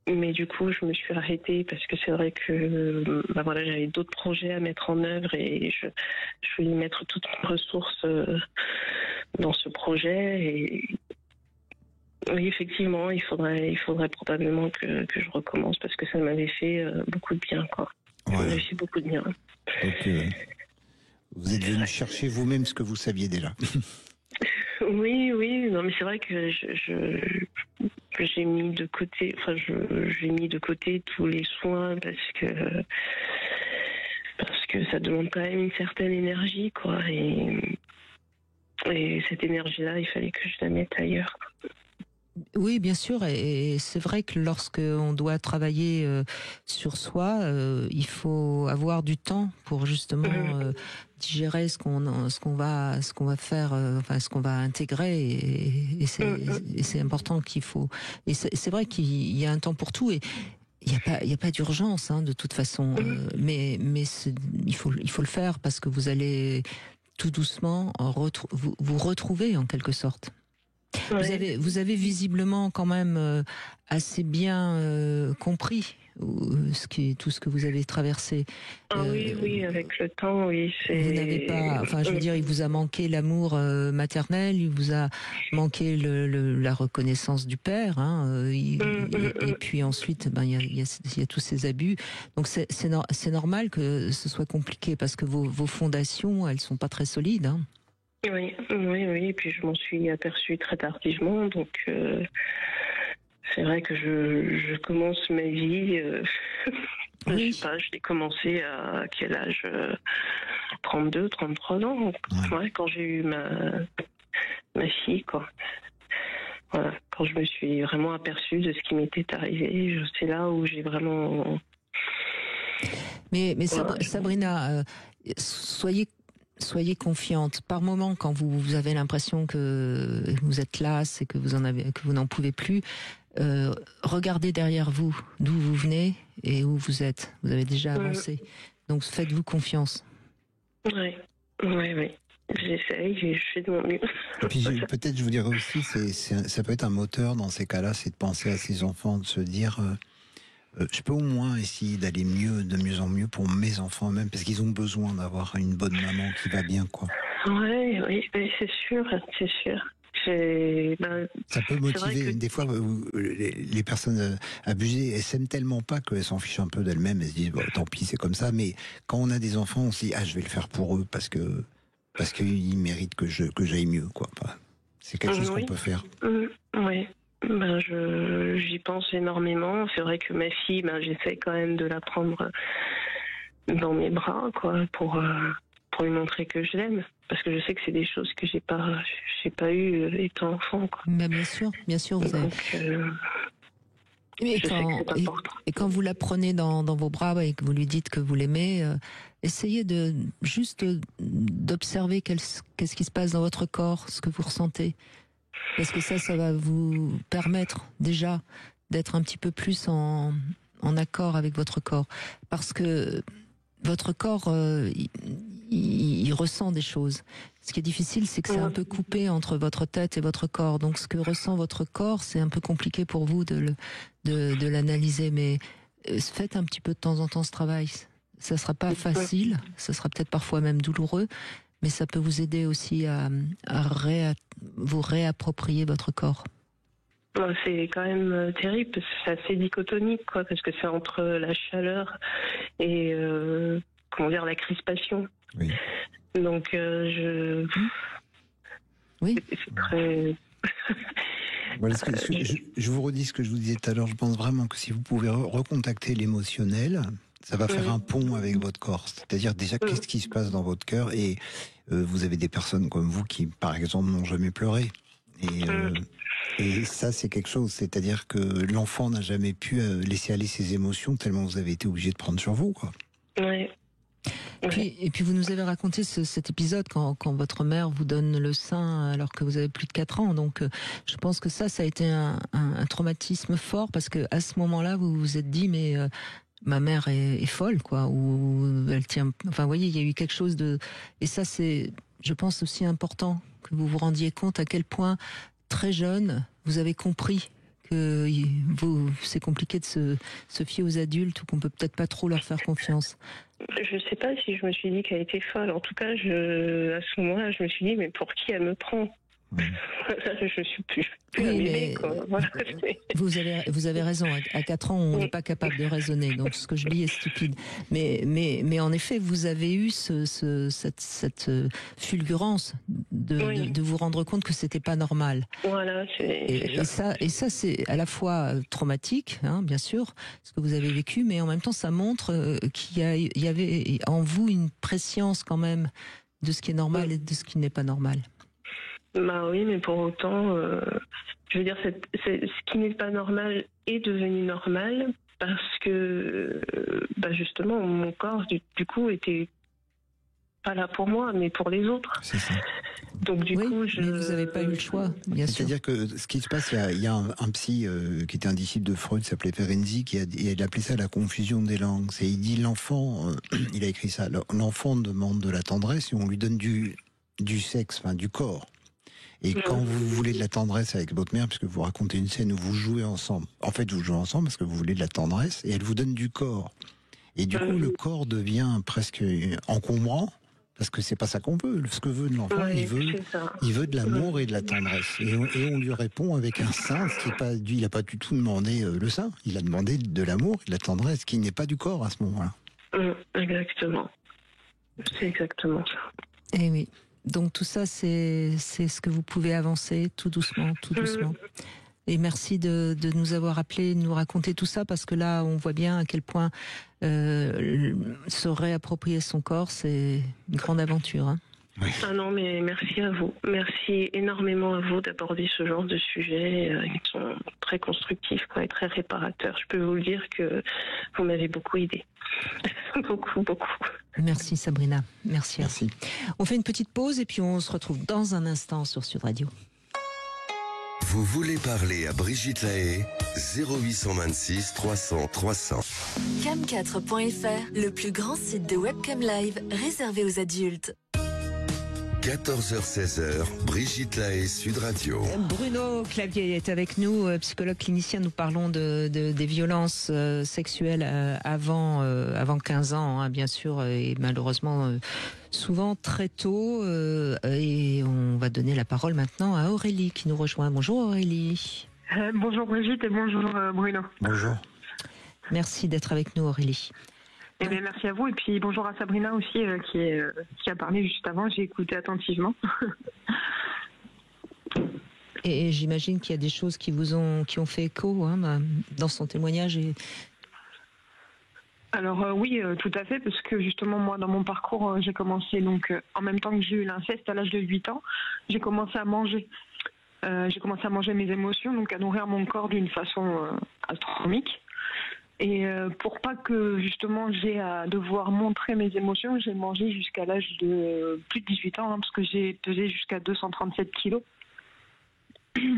F: mais du coup je me suis arrêtée parce que c'est vrai que j'avais d'autres projets à mettre en œuvre et je voulais mettre toutes mes ressources dans ce projet. Et oui, effectivement, il faudrait probablement que je recommence parce que ça m'avait fait beaucoup de bien, quoi. Voilà. Ça m'a fait beaucoup de bien.
D: Donc, vous êtes venu chercher vous-même ce que vous saviez déjà.
F: Oui, non, mais c'est vrai que j'ai mis de côté, j'ai mis de côté tous les soins parce que ça demande quand même une certaine énergie, quoi. Et cette énergie-là, il fallait que je la mette ailleurs.
C: Oui, bien sûr, et c'est vrai que lorsque on doit travailler sur soi, il faut avoir du temps pour justement digérer ce qu'on va faire, ce qu'on va intégrer, et c'est important qu'il faut. Et c'est vrai qu'il y a un temps pour tout, et il y a pas d'urgence, de toute façon, mais il faut le faire parce que vous allez tout doucement vous retrouver en quelque sorte. Ouais. Vous avez visiblement quand même assez bien compris tout ce que vous avez traversé.
F: Oui, avec le temps, oui.
C: Vous n'avez pas, je veux dire, il vous a manqué l'amour maternel, il vous a manqué la reconnaissance du père, et puis ensuite, il y a tous ces abus. Donc c'est normal que ce soit compliqué parce que vos fondations, elles sont pas très solides.
F: Oui, et puis je m'en suis aperçue très tardivement, donc c'est vrai que je commence ma vie, je sais pas, je l'ai commencé à quel âge, 32, 33 ans, quand j'ai eu ma fille, quoi. Voilà, quand je me suis vraiment aperçue de ce qui m'était arrivé, c'est là où j'ai vraiment...
C: Mais Sabrina, soyez confiante. Par moment, quand vous avez l'impression que vous êtes lasse et que vous n'en pouvez plus, regardez derrière vous, d'où vous venez et où vous êtes. Vous avez déjà avancé. Donc faites-vous confiance.
F: Oui. J'essaye, je fais de mon mieux.
D: Et puis peut-être, je vous dirais aussi, ça peut être un moteur dans ces cas-là, c'est de penser à ses enfants, de se dire... je peux au moins essayer d'aller de mieux en mieux pour mes enfants même, parce qu'ils ont besoin d'avoir une bonne maman qui va bien, quoi.
F: Oui, c'est sûr.
D: Ça peut motiver. Des fois, les personnes abusées, elles s'aiment tellement pas qu'elles s'en fichent un peu d'elles-mêmes. Elles se disent, tant pis, c'est comme ça. Mais quand on a des enfants, on se dit, je vais le faire pour eux parce qu'ils méritent que j'aille mieux, quoi. C'est quelque chose qu'on peut faire.
F: Oui. J'y pense énormément. C'est vrai que ma fille, j'essaie quand même de la prendre dans mes bras, quoi, pour lui montrer que je l'aime, parce que je sais que c'est des choses que j'ai pas eu étant enfant, quoi.
C: Bien sûr, vous avez. Et quand vous la prenez dans vos bras et que vous lui dites que vous l'aimez, essayez d'observer qu'est-ce qui se passe dans votre corps, ce que vous ressentez. Parce que ça va vous permettre déjà d'être un petit peu plus en accord avec votre corps. Parce que votre corps, il ressent des choses. Ce qui est difficile, c'est que c'est un peu coupé entre votre tête et votre corps. Donc ce que ressent votre corps, c'est un peu compliqué pour vous de l'analyser. Mais faites un petit peu de temps en temps ce travail. Ça sera pas facile, ça sera peut-être parfois même douloureux, mais ça peut vous aider aussi à vous réapproprier votre corps.
F: C'est quand même terrible, parce que c'est assez dichotomique, quoi, parce que c'est entre la chaleur et la crispation.
D: Oui.
F: Donc
C: oui.
F: C'est très...
D: Voilà, je vous redis ce que je vous disais tout à l'heure. Je pense vraiment que si vous pouvez recontacter l'émotionnel, ça va faire un pont avec votre corps. C'est-à-dire déjà qu'est-ce qui se passe dans votre cœur, et vous avez des personnes comme vous qui, par exemple, n'ont jamais pleuré. Et ça, c'est quelque chose. C'est-à-dire que l'enfant n'a jamais pu laisser aller ses émotions tellement vous avez été obligé de prendre sur vous, quoi.
F: Oui.
C: Et puis vous nous avez raconté cet épisode quand votre mère vous donne le sein alors que vous avez plus de 4 ans. Donc je pense que ça a été un traumatisme fort, parce que à ce moment-là, vous vous êtes dit, mais ma mère est folle, quoi, ou elle tient... Enfin, vous voyez, il y a eu quelque chose de... Et ça, c'est, je pense, aussi important que vous vous rendiez compte à quel point, très jeune, vous avez compris que c'est compliqué de se fier aux adultes, ou qu'on peut peut-être pas trop leur faire confiance.
F: Je sais pas si je me suis dit qu'elle était folle. En tout cas, à ce moment-là, je me suis dit, mais pour qui elle me prend ? Je suis plus un bébé, quoi. Voilà.
C: Vous avez raison. À 4 ans, on n'est pas capable de raisonner. Donc, ce que je dis est stupide. Mais en effet, vous avez eu cette fulgurance de vous rendre compte que c'était pas normal.
F: Voilà.
C: Et ça, c'est à la fois traumatique, hein, bien sûr, ce que vous avez vécu, mais en même temps, ça montre qu'il y avait en vous une prescience quand même de ce qui est normal et de ce qui n'est pas normal.
F: Bah oui, mais pour autant, je veux dire, ce qui n'est pas normal est devenu normal parce que, justement, mon corps, du coup, était pas là pour moi, mais pour les autres.
D: C'est ça.
F: Donc du coup,
C: mais vous n'avez pas eu le choix, bien sûr.
D: C'est-à-dire que ce qui se passe, il y a un psy qui était un disciple de Freud, s'appelait Ferenczi, il appelait ça la confusion des langues. Il dit l'enfant, il a écrit ça, l'enfant demande de la tendresse et on lui donne du sexe, enfin du corps. Et quand vous voulez de la tendresse avec votre mère, puisque vous racontez une scène où vous jouez ensemble, en fait vous jouez ensemble parce que vous voulez de la tendresse, et elle vous donne du corps. Et du coup, le corps devient presque encombrant, parce que c'est pas ça qu'on veut. Ce que veut l'enfant, il veut de l'amour et de la tendresse. Et on lui répond avec un sein, ce qui est pas, il n'a pas du tout demandé le sein, il a demandé de l'amour et de la tendresse, qui n'est pas du corps à ce moment-là.
F: Exactement. C'est exactement ça.
C: Eh oui. Donc tout ça, c'est ce que vous pouvez avancer tout doucement, tout doucement. Et merci de nous avoir appelés, de nous raconter tout ça, parce que là, on voit bien à quel point se réapproprier son corps, c'est une grande aventure. Hein.
F: Oui. Ah non, mais merci à vous. Merci énormément à vous d'aborder ce genre de sujets qui sont très constructifs et très réparateurs. Je peux vous le dire que vous m'avez beaucoup aidé. Beaucoup.
C: Merci Sabrina. Merci. On fait une petite pause et puis on se retrouve dans un instant sur Sud Radio.
B: Vous voulez parler à Brigitte Lahaie? 0826 300 300.
A: Cam4.fr, le plus grand site de webcam live réservé aux adultes.
B: 14h-16h, Brigitte Lahaie, Sud Radio.
C: Bruno Clavier est avec nous, psychologue clinicien. Nous parlons des violences sexuelles avant 15 ans, hein, bien sûr, et malheureusement souvent très tôt. Et on va donner la parole maintenant à Aurélie qui nous rejoint. Bonjour Aurélie.
G: Bonjour Brigitte et bonjour Bruno.
D: Bonjour.
C: Merci d'être avec nous Aurélie.
G: Eh bien, merci à vous et puis bonjour à Sabrina aussi qui a parlé juste avant, j'ai écouté attentivement.
C: Et j'imagine qu'il y a des choses qui ont fait écho dans son témoignage.
G: Alors oui, tout à fait, parce que justement moi dans mon parcours j'ai commencé donc en même temps que j'ai eu l'inceste à l'âge de 8 ans, j'ai commencé à manger. J'ai commencé à manger mes émotions, donc à nourrir mon corps d'une façon astronomique. Et pour pas que justement j'ai à devoir montrer mes émotions, j'ai mangé jusqu'à l'âge de plus de 18 ans, parce que j'ai pesé jusqu'à 237 kilos.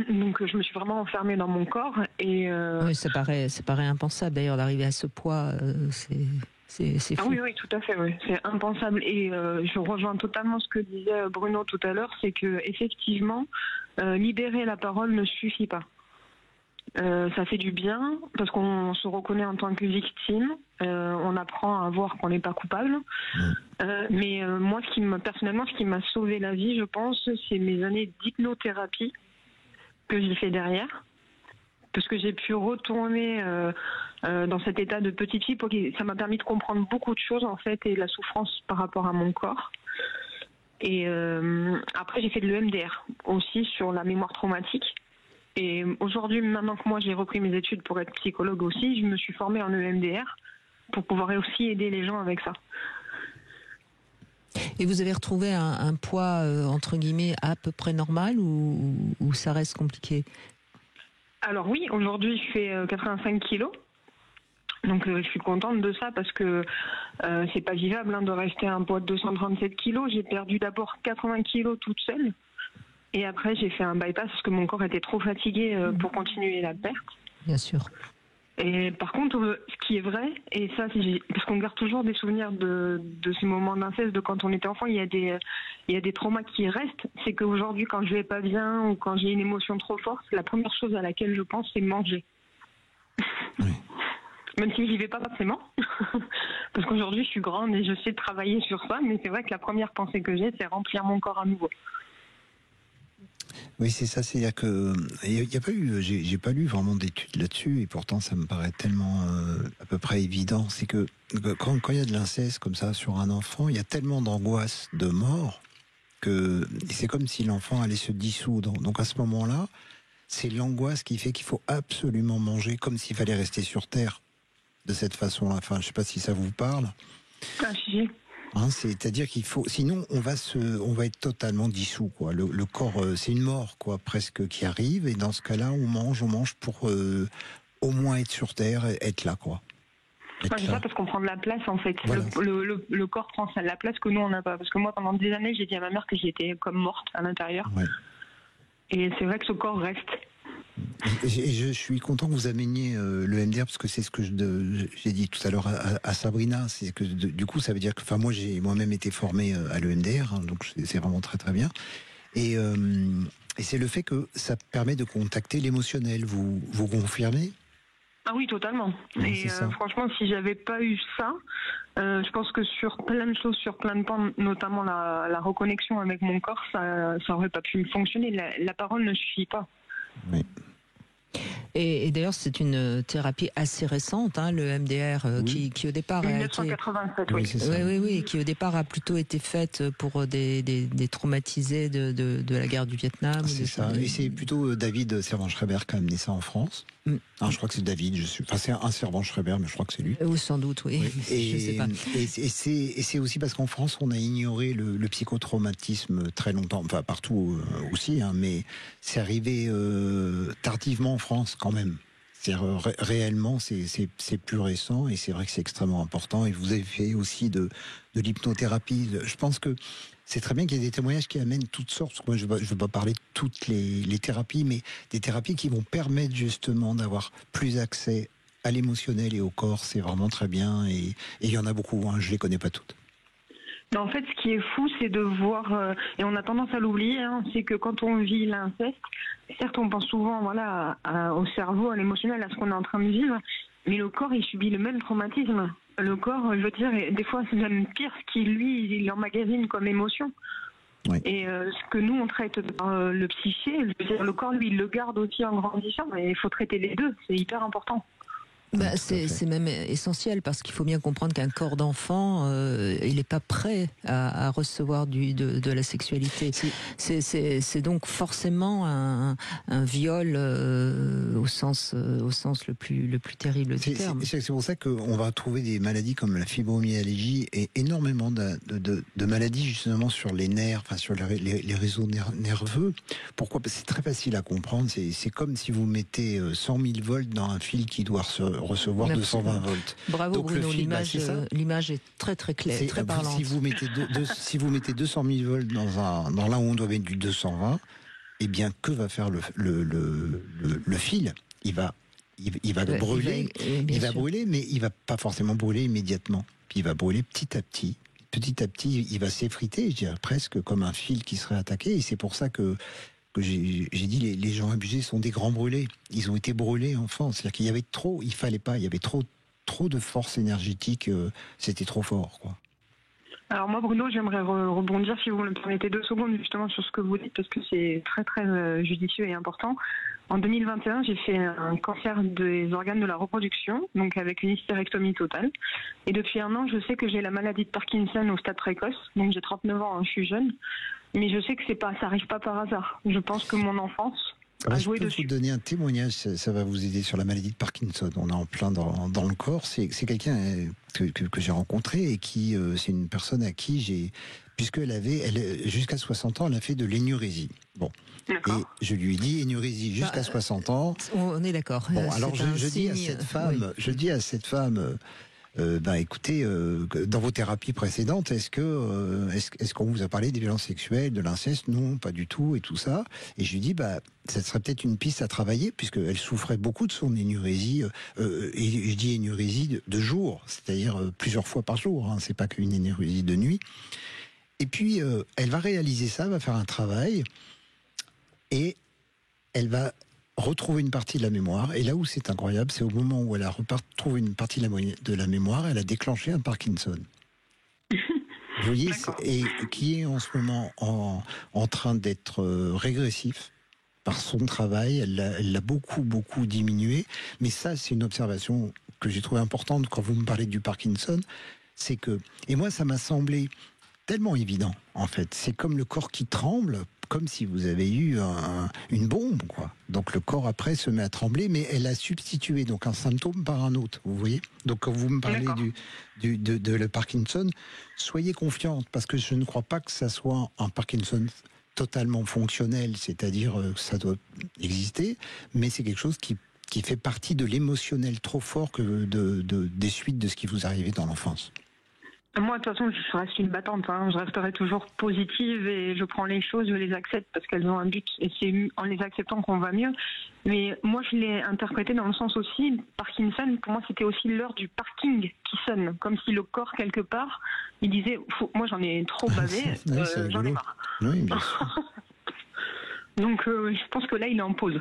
G: Donc je me suis vraiment enfermée dans mon corps. Et
C: oui, ça paraît impensable d'ailleurs d'arriver à ce poids. C'est fou.
G: Ah oui, tout à fait, oui. C'est impensable. Et je rejoins totalement ce que disait Bruno tout à l'heure, c'est que effectivement, libérer la parole ne suffit pas. Ça fait du bien parce qu'on se reconnaît en tant que victime, on apprend à voir qu'on n'est pas coupable. Mais moi, personnellement, ce qui m'a sauvé la vie, je pense, c'est mes années d'hypnothérapie que j'ai fait derrière, parce que j'ai pu retourner dans cet état de petite fille. Ça m'a permis de comprendre beaucoup de choses en fait et la souffrance par rapport à mon corps. Et après, j'ai fait de l'EMDR aussi sur la mémoire traumatique. Et aujourd'hui, maintenant que moi j'ai repris mes études pour être psychologue aussi, je me suis formée en EMDR pour pouvoir aussi aider les gens avec ça.
C: Et vous avez retrouvé un poids entre guillemets à peu près normal ou ça reste compliqué?
G: Alors oui, aujourd'hui je fais 85 kilos. Donc je suis contente de ça parce que c'est pas vivable de rester à un poids de 237 kilos. J'ai perdu d'abord 80 kilos toute seule. Et après, j'ai fait un bypass parce que mon corps était trop fatigué pour continuer la perte.
C: Bien sûr.
G: Et par contre, ce qui est vrai, et ça, parce qu'on garde toujours des souvenirs de ces moments d'inceste, de quand on était enfant, il y a des traumas qui restent. C'est qu'aujourd'hui, quand je vais pas bien ou quand j'ai une émotion trop forte, la première chose à laquelle je pense, c'est manger. Oui. Même si j'y vais pas forcément. Parce qu'aujourd'hui, je suis grande et je sais travailler sur ça. Mais c'est vrai que la première pensée que j'ai, c'est remplir mon corps à nouveau.
D: Oui, c'est ça. C'est-à-dire que il y a pas eu, j'ai pas lu vraiment d'études là-dessus, et pourtant ça me paraît tellement à peu près évident. C'est que quand il y a de l'inceste comme ça sur un enfant, il y a tellement d'angoisse de mort que c'est comme si l'enfant allait se dissoudre. Donc à ce moment-là, c'est l'angoisse qui fait qu'il faut absolument manger comme s'il fallait rester sur Terre de cette façon-là. Enfin, je sais pas si ça vous parle.
G: Ah, si.
D: C'est-à-dire qu'il faut, sinon on va être totalement dissous, quoi. Le corps, c'est une mort, quoi, presque qui arrive, et dans ce cas-là, on mange pour au moins être sur Terre, être là, quoi.
G: C'est ça, parce qu'on prend de la place, en fait. Voilà. Le corps prend la place que nous on n'a pas. Parce que moi, pendant des années, j'ai dit à ma mère que j'étais comme morte à l'intérieur. Ouais. Et c'est vrai que ce corps reste.
D: Et je suis content que vous ameniez le MDR, parce que c'est ce que j'ai dit tout à l'heure à Sabrina. C'est que du coup, ça veut dire que, enfin, moi, j'ai moi-même été formé à l'EMDR, hein, donc c'est vraiment très très bien. Et c'est le fait que ça permet de contacter l'émotionnel. Vous confirmez ?
G: Ah oui, totalement. Et franchement, si j'avais pas eu ça, je pense que sur plein de choses, sur plein de pans, notamment la reconnexion avec mon corps, ça aurait pas pu fonctionner. La parole ne suffit pas.
D: Oui.
C: Et d'ailleurs, c'est une thérapie assez récente, hein, le MDR, oui. qui au départ
G: 1987, oui.
C: Oui, qui au départ a plutôt été faite pour des traumatisés de la guerre du Vietnam.
D: C'est ça. Et c'est plutôt David Servan-Schreiber qui a amené ça en France. Je crois que c'est David. C'est un Servan-Schreiber, mais je crois que c'est lui.
C: Ou sans doute, oui.
D: Et,
C: je sais pas.
D: Et c'est aussi parce qu'en France, on a ignoré le psychotraumatisme très longtemps. Enfin, partout aussi, hein, mais c'est arrivé tardivement en France quand même. Réellement, c'est plus récent, et c'est vrai que c'est extrêmement important. Et vous avez fait aussi de l'hypnothérapie. Je pense que c'est très bien qu'il y ait des témoignages qui amènent toutes sortes. Parce que moi, je ne veux pas parler de toutes les thérapies, mais des thérapies qui vont permettre justement d'avoir plus accès à l'émotionnel et au corps. C'est vraiment très bien. Et il y en a beaucoup, hein, je ne les connais pas toutes.
G: En fait, ce qui est fou, c'est de voir, et on a tendance à l'oublier, hein, c'est que quand on vit l'inceste, certes, on pense souvent au cerveau, à l'émotionnel, à ce qu'on est en train de vivre, mais le corps, il subit le même traumatisme. Le corps, je veux dire, des fois, c'est même pire ce qu'il, lui, il emmagasine comme émotion. Oui. Et ce que nous, on traite par le psyché, je veux dire, le corps, lui, il le garde aussi en grandissant, et il faut traiter les deux, c'est hyper important.
C: C'est même essentiel, parce qu'il faut bien comprendre qu'un corps d'enfant, il n'est pas prêt à recevoir de la sexualité. C'est donc forcément un viol au sens le plus terrible du terme.
D: C'est pour ça qu'on va trouver des maladies comme la fibromyalgie et énormément de maladies justement sur les nerfs, enfin sur les réseaux nerveux. Pourquoi ? Parce que c'est très facile à comprendre. C'est comme si vous mettez 100 000 volts dans un fil qui doit recevoir 220 volts.
C: Bravo. Donc, Bruno, l'image est très très claire, très parlante.
D: Si vous mettez 200 000 volts dans là où on doit mettre du 220, eh bien que va faire le fil ? Il va brûler. Il va brûler, mais il va pas forcément brûler immédiatement. Puis il va brûler petit à petit. Petit à petit, il va s'effriter, je dirais presque comme un fil qui serait attaqué. Et c'est pour ça que j'ai dit les gens abusés sont des grands brûlés. Ils ont été brûlés enfants. C'est-à-dire qu'il y avait trop, il fallait pas, il y avait trop de force énergétique, c'était trop fort, quoi.
G: Alors moi, Bruno, j'aimerais rebondir, si vous me permettez 2 secondes, justement sur ce que vous dites, parce que c'est très très judicieux et important. En 2021, j'ai fait un cancer des organes de la reproduction, donc avec une hystérectomie totale. Et depuis 1 an, je sais que j'ai la maladie de Parkinson au stade précoce, donc j'ai 39 ans, hein, je suis jeune. Mais je sais que ça n'arrive pas par hasard. Je pense que mon enfance a joué dessus.
D: Je peux vous donner un témoignage, ça va vous aider sur la maladie de Parkinson. On est en plein dans le corps. C'est quelqu'un que j'ai rencontré et qui, c'est une personne à qui jusqu'à 60 ans, elle a fait de l'énurésie. Bon. D'accord. Et je lui ai dit énurésie jusqu'à 60 ans.
C: On est d'accord.
D: Bon, alors je dis à cette femme, écoutez, dans vos thérapies précédentes, est-ce qu'on vous a parlé des violences sexuelles, de l'inceste ? Non, pas du tout, et tout ça. Et je lui dis, ça serait peut-être une piste à travailler, puisqu'elle souffrait beaucoup de son énurésie, et je dis énurésie de jour, c'est-à-dire plusieurs fois par jour, hein, c'est pas qu'une énurésie de nuit. Et puis, elle va réaliser ça, va faire un travail, et elle va retrouver une partie de la mémoire. Et là où c'est incroyable, c'est au moment où elle a retrouvé une partie de la mémoire, elle a déclenché un Parkinson. Vous voyez, et qui est en ce moment en train d'être régressif par son travail. Elle l'a beaucoup diminué. Mais ça, c'est une observation que j'ai trouvée importante quand vous me parlez du Parkinson. C'est que, et moi, ça m'a semblé tellement évident, en fait. C'est comme le corps qui tremble, comme si vous avez eu une bombe, quoi. Donc le corps après se met à trembler, mais elle a substitué donc un symptôme par un autre, vous voyez. Donc quand vous me parlez de le Parkinson, soyez confiante, parce que je ne crois pas que ça soit un Parkinson totalement fonctionnel, c'est-à-dire que ça doit exister, mais c'est quelque chose qui fait partie de l'émotionnel trop fort que des suites de ce qui vous arrivait dans l'enfance.
G: Moi, de toute façon, je reste une battante. Je resterai toujours positive et je prends les choses, je les accepte parce qu'elles ont un but. Et c'est en les acceptant qu'on va mieux. Mais moi, je l'ai interprété dans le sens aussi, Parkinson, pour moi, c'était aussi l'heure du parking qui sonne. Comme si le corps, quelque part, il disait, moi, j'en ai trop bavé, j'en ai marre.
D: Oui, bien sûr.
G: Donc, je pense que là, il est en pause.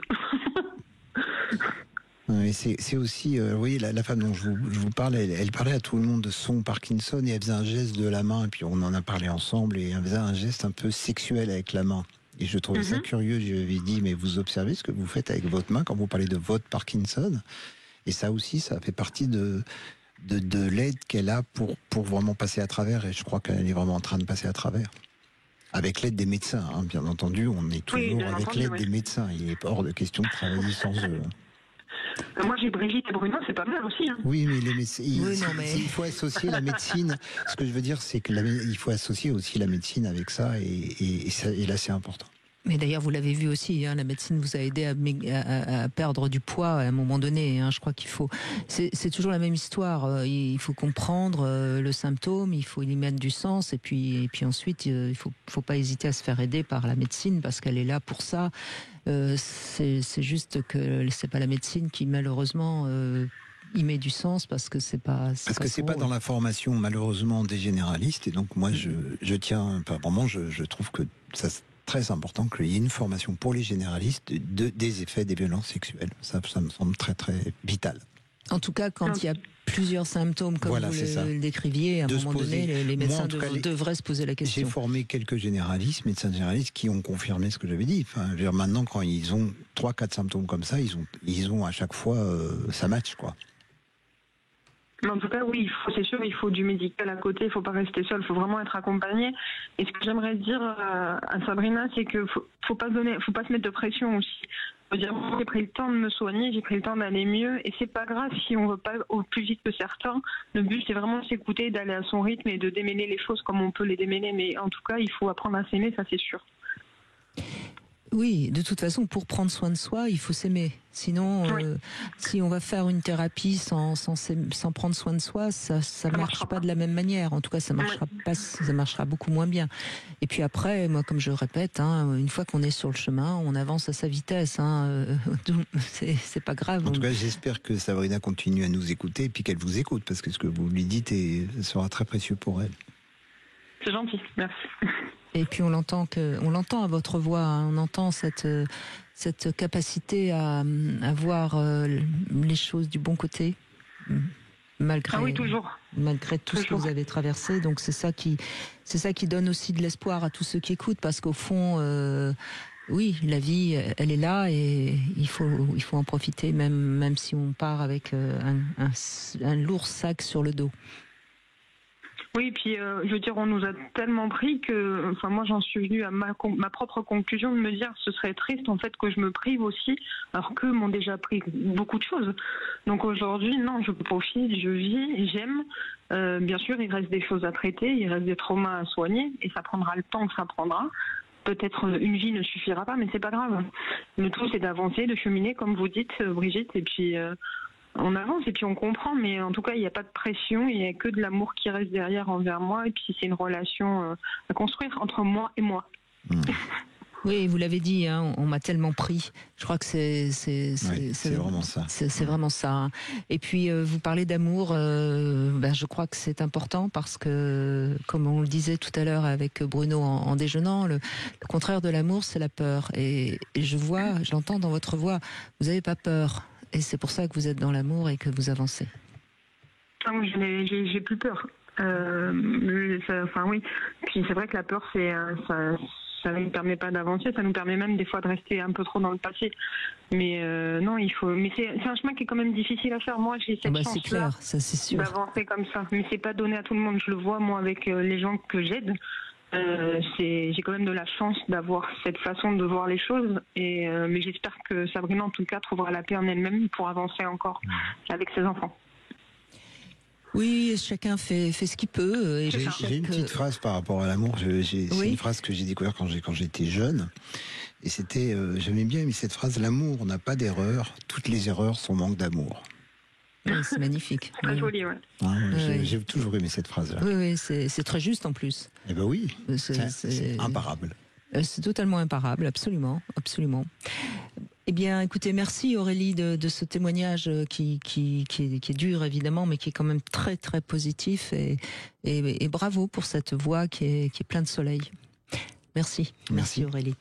D: Oui, c'est aussi, vous voyez, la femme dont je vous parle, elle parlait à tout le monde de son Parkinson et elle faisait un geste de la main, et puis on en a parlé ensemble, et elle faisait un geste un peu sexuel avec la main. Et je trouvais ça curieux, je lui avais dit, mais vous observez ce que vous faites avec votre main quand vous parlez de votre Parkinson? Et ça aussi, ça fait partie de l'aide qu'elle a pour vraiment passer à travers, et je crois qu'elle est vraiment en train de passer à travers. Avec l'aide des médecins, bien entendu, on est toujours avec l'aide des médecins. Il est hors de question de travailler sans eux.
G: Moi j'ai Brigitte et Bruno, c'est pas mal aussi.
D: Oui, mais les médecins, il faut associer la médecine. Ce que je veux dire, c'est que il faut associer aussi la médecine avec ça, et là c'est important.
C: Mais d'ailleurs, vous l'avez vu aussi, la médecine vous a aidé à perdre du poids à un moment donné. Je crois qu'il faut... C'est toujours la même histoire. Il faut comprendre le symptôme, il faut y mettre du sens, et puis ensuite, il faut pas hésiter à se faire aider par la médecine, parce qu'elle est là pour ça. C'est juste que c'est pas la médecine qui, malheureusement... il met du sens parce que c'est pas
D: dans la formation malheureusement des généralistes, et donc moi je tiens, vraiment je trouve que ça c'est très important qu'il y ait une formation pour les généralistes des effets des violences sexuelles. Ça me semble très très vital.
C: En tout cas, quand il y a plusieurs symptômes, comme vous le décriviez, à un moment donné, les médecins devraient se poser la question.
D: J'ai formé quelques médecins généralistes, qui ont confirmé ce que j'avais dit. Enfin, je veux dire, maintenant, quand ils ont 3-4 symptômes comme ça, ils ont à chaque fois ça match, quoi.
G: Mais en tout cas, oui, c'est sûr, il faut du médical à côté, il ne faut pas rester seul, il faut vraiment être accompagné. Et ce que j'aimerais dire à Sabrina, c'est qu'il ne faut pas se mettre de pression aussi. Dire, j'ai pris le temps de me soigner, j'ai pris le temps d'aller mieux, et c'est pas grave si on veut pas au plus vite que certains. Le but, c'est vraiment de s'écouter, d'aller à son rythme et de démêler les choses comme on peut les démêler. Mais en tout cas, il faut apprendre à s'aimer, ça c'est sûr.
C: Oui, de toute façon, pour prendre soin de soi, il faut s'aimer. Sinon, si on va faire une thérapie sans prendre soin de soi, ça marche pas de la même manière. En tout cas, ça marchera beaucoup moins bien. Et puis après, moi, comme je le répète, une fois qu'on est sur le chemin, on avance à sa vitesse. C'est pas grave.
D: En tout cas, j'espère que Sabrina continue à nous écouter et puis qu'elle vous écoute, parce que ce que vous lui dites sera très précieux pour elle.
G: C'est gentil, merci.
C: Et puis on l'entend à votre voix, on entend cette capacité à voir les choses du bon côté, malgré tout ce que vous avez traversé. Donc c'est ça qui donne aussi de l'espoir à tous ceux qui écoutent, parce qu'au fond, oui, la vie, elle est là, et il faut en profiter, même si on part avec un lourd sac sur le dos.
G: Oui, puis je veux dire, on nous a tellement pris que, moi j'en suis venue à ma propre conclusion de me dire ce serait triste en fait que je me prive aussi, alors qu'eux m'ont déjà pris beaucoup de choses. Donc aujourd'hui, non, je profite, je vis, j'aime. Bien sûr, il reste des choses à traiter, il reste des traumas à soigner, et ça prendra le temps que ça prendra. Peut-être une vie ne suffira pas, mais c'est pas grave. Le tout, c'est d'avancer, de cheminer, comme vous dites, Brigitte, et puis... on avance et puis on comprend, mais en tout cas il n'y a pas de pression, il n'y a que de l'amour qui reste derrière envers moi, et puis c'est une relation à construire entre moi et moi.
C: Oui, vous l'avez dit, on m'a tellement pris. Je crois que c'est
D: vraiment ça.
C: C'est vraiment ça. Et puis vous parlez d'amour, je crois que c'est important, parce que, comme on le disait tout à l'heure avec Bruno en déjeunant, le contraire de l'amour, c'est la peur. Et j'entends dans votre voix, vous n'avez pas peur. Et c'est pour ça que vous êtes dans l'amour et que vous avancez.
G: Ah oui, j'ai plus peur. Enfin oui. Puis c'est vrai que la peur, ça ne nous permet pas d'avancer, ça nous permet même des fois de rester un peu trop dans le passé. Mais non, il faut. Mais c'est un chemin qui est quand même difficile à faire. Moi, j'ai cette chance-là d'avancer comme ça. Mais c'est pas donné à tout le monde. Je le vois moi avec les gens que j'aide. J'ai quand même de la chance d'avoir cette façon de voir les choses. Mais j'espère que Sabrina, en tout cas, trouvera la paix en elle-même pour avancer encore avec ses enfants.
C: Oui, chacun fait ce qu'il peut.
D: J'ai une petite phrase par rapport à l'amour. C'est une phrase que j'ai découverte quand j'étais jeune. Et c'était, j'aimais bien aimer cette phrase, l'amour n'a pas d'erreur, toutes les erreurs sont manque d'amour.
C: Oui, c'est magnifique.
G: Très joli, ouais.
D: J'ai toujours aimé cette phrase-là.
C: Oui, c'est très juste en plus.
D: Eh ben oui, c'est imparable.
C: C'est totalement imparable, absolument. Eh bien, écoutez, merci Aurélie de ce témoignage qui est dur évidemment, mais qui est quand même très très positif et bravo pour cette voix qui est pleine de soleil. Merci Aurélie.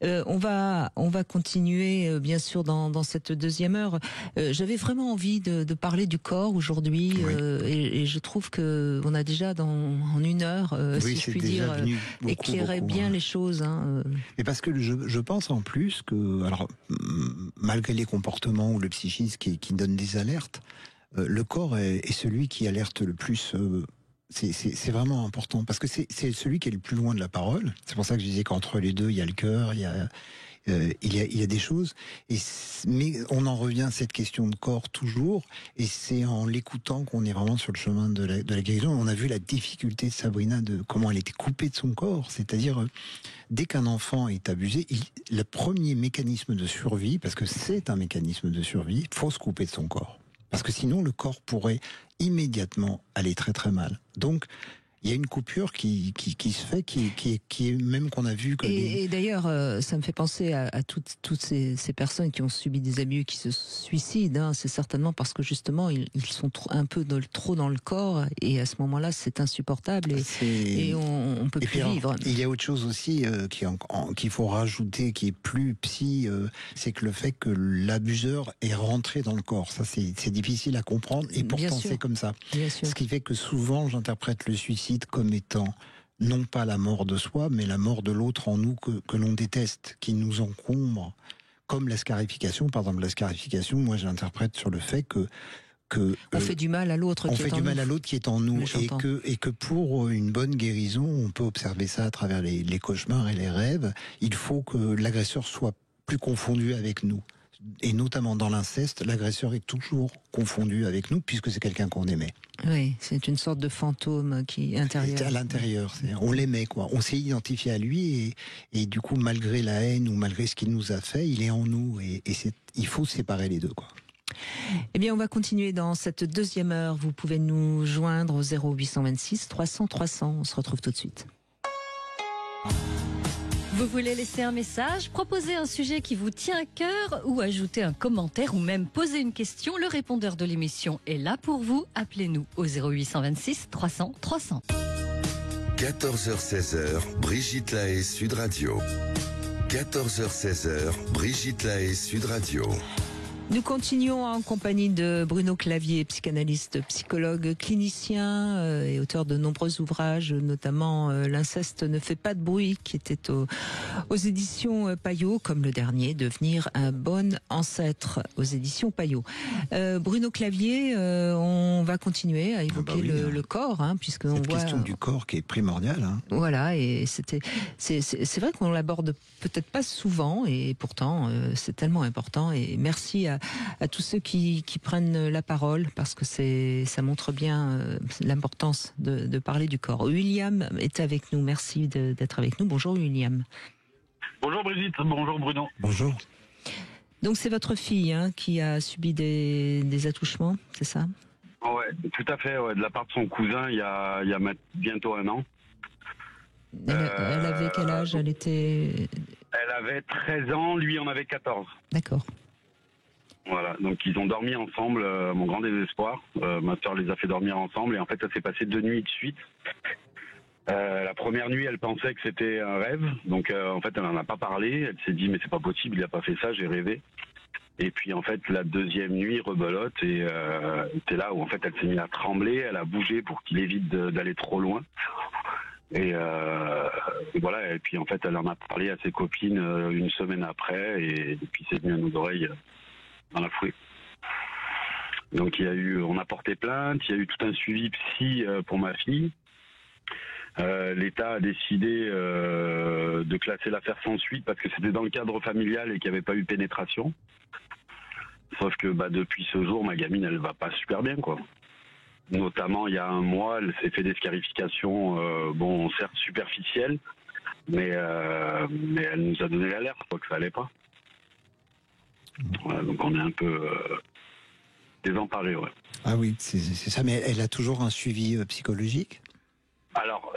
C: On va
D: continuer
C: bien sûr dans cette deuxième heure. J'avais vraiment envie de parler du corps aujourd'hui et je trouve que on a déjà en une heure, si je puis dire, éclairé bien les choses.
D: Mais parce que je pense en plus que, alors malgré les comportements ou le psychisme qui donne des alertes, le corps est celui qui alerte le plus. C'est vraiment important parce que c'est celui qui est le plus loin de la parole. C'est pour ça que je disais qu'entre les deux, il y a le cœur, il y a des choses. Mais on en revient à cette question de corps toujours, et c'est en l'écoutant qu'on est vraiment sur le chemin de la guérison. On a vu la difficulté de Sabrina, de comment elle était coupée de son corps. C'est-à-dire, dès qu'un enfant est abusé, le premier mécanisme de survie, parce que c'est un mécanisme de survie, il faut se couper de son corps. Parce que sinon, le corps pourrait immédiatement aller très très mal. Donc, il y a une coupure qui se fait, qui est même qu'on a vu que...
C: Et d'ailleurs, ça me fait penser à toutes ces personnes qui ont subi des abus, qui se suicident. C'est certainement parce que justement, ils sont un peu trop dans le corps, et à ce moment-là, c'est insupportable, et on peut plus vivre.
D: Il y a autre chose aussi qu'il faut rajouter, qui est plus psy, c'est que le fait que l'abuseur est rentré dans le corps. Ça, c'est difficile à comprendre, et pourtant c'est comme ça. Ce qui fait que souvent, j'interprète le suicide comme étant non pas la mort de soi, mais la mort de l'autre en nous que l'on déteste, qui nous encombre, comme la scarification. Par exemple, la scarification, moi j'interprète sur le fait que
C: on fait du mal à l'autre
D: qui est en nous, et que pour une bonne guérison, on peut observer ça à travers les cauchemars et les rêves. Il faut que l'agresseur soit plus confondu avec nous. Et notamment dans l'inceste, l'agresseur est toujours confondu avec nous, puisque c'est quelqu'un qu'on aimait.
C: Oui, c'est une sorte de fantôme qui est intérieur.
D: À l'intérieur, on l'aimait, quoi. On s'est identifié à lui, et du coup, malgré la haine ou malgré ce qu'il nous a fait, il est en nous, et il faut séparer les deux, quoi.
C: Eh bien, on va continuer dans cette deuxième heure. Vous pouvez nous joindre au 0826 300 300. On se retrouve tout de suite.
E: Vous voulez laisser un message, proposer un sujet qui vous tient à cœur, ou ajouter un commentaire, ou même poser une question? Le répondeur de l'émission est là pour vous. Appelez-nous au 0826 300 300.
B: 14h-16h, Brigitte Lahaie, Sud Radio. 14h-16h, Brigitte Lahaie, Sud Radio.
C: Nous continuons en compagnie de Bruno Clavier, psychanalyste, psychologue, clinicien et auteur de nombreux ouvrages, notamment L'inceste ne fait pas de bruit, qui était aux éditions Payot, comme le dernier, Devenir un bon ancêtre, aux éditions Payot. Bruno Clavier, on va continuer à évoquer le corps, puisque on voit...
D: Cette question du corps qui est primordiale.
C: Voilà, et c'est vrai qu'on l'aborde peut-être pas souvent, et pourtant c'est tellement important, et merci à tous ceux qui prennent la parole, parce que ça montre bien l'importance de parler du corps. William est avec nous, merci d'être avec nous. Bonjour William.
H: Bonjour Brigitte, bonjour Bruno.
D: Bonjour.
C: Donc c'est votre fille qui a subi des attouchements, c'est ça?
H: Ouais, tout à fait, de la part de son cousin il y a bientôt 1 an.
C: Elle avait quel âge? Elle
H: avait 13 ans, lui en avait 14.
C: D'accord.
H: Voilà, donc ils ont dormi ensemble, mon grand désespoir. Ma soeur les a fait dormir ensemble, et en fait ça s'est passé 2 nuits de suite. La première nuit, elle pensait que c'était un rêve, donc en fait elle n'en a pas parlé. Elle s'est dit mais c'est pas possible, il a pas fait ça, j'ai rêvé. Et puis en fait la deuxième nuit rebelote et c'est là où en fait elle s'est mise à trembler, elle a bougé pour qu'il évite d'aller trop loin. Et voilà, et puis en fait elle en a parlé à ses copines une semaine après et puis c'est venu à nos oreilles dans la foulée. Donc on a porté plainte, il y a eu tout un suivi psy pour ma fille. L'État a décidé de classer l'affaire sans suite parce que c'était dans le cadre familial et qu'il n'y avait pas eu pénétration. Sauf que depuis ce jour, ma gamine, elle va pas super bien, quoi. Notamment, il y a un mois, elle s'est fait des scarifications, certes superficielles, mais elle nous a donné l'alerte, quoi, que ça allait pas. Voilà, donc on est un peu désemparés, ouais.
D: Ah oui, c'est ça, mais elle a toujours un suivi psychologique ?
H: Alors,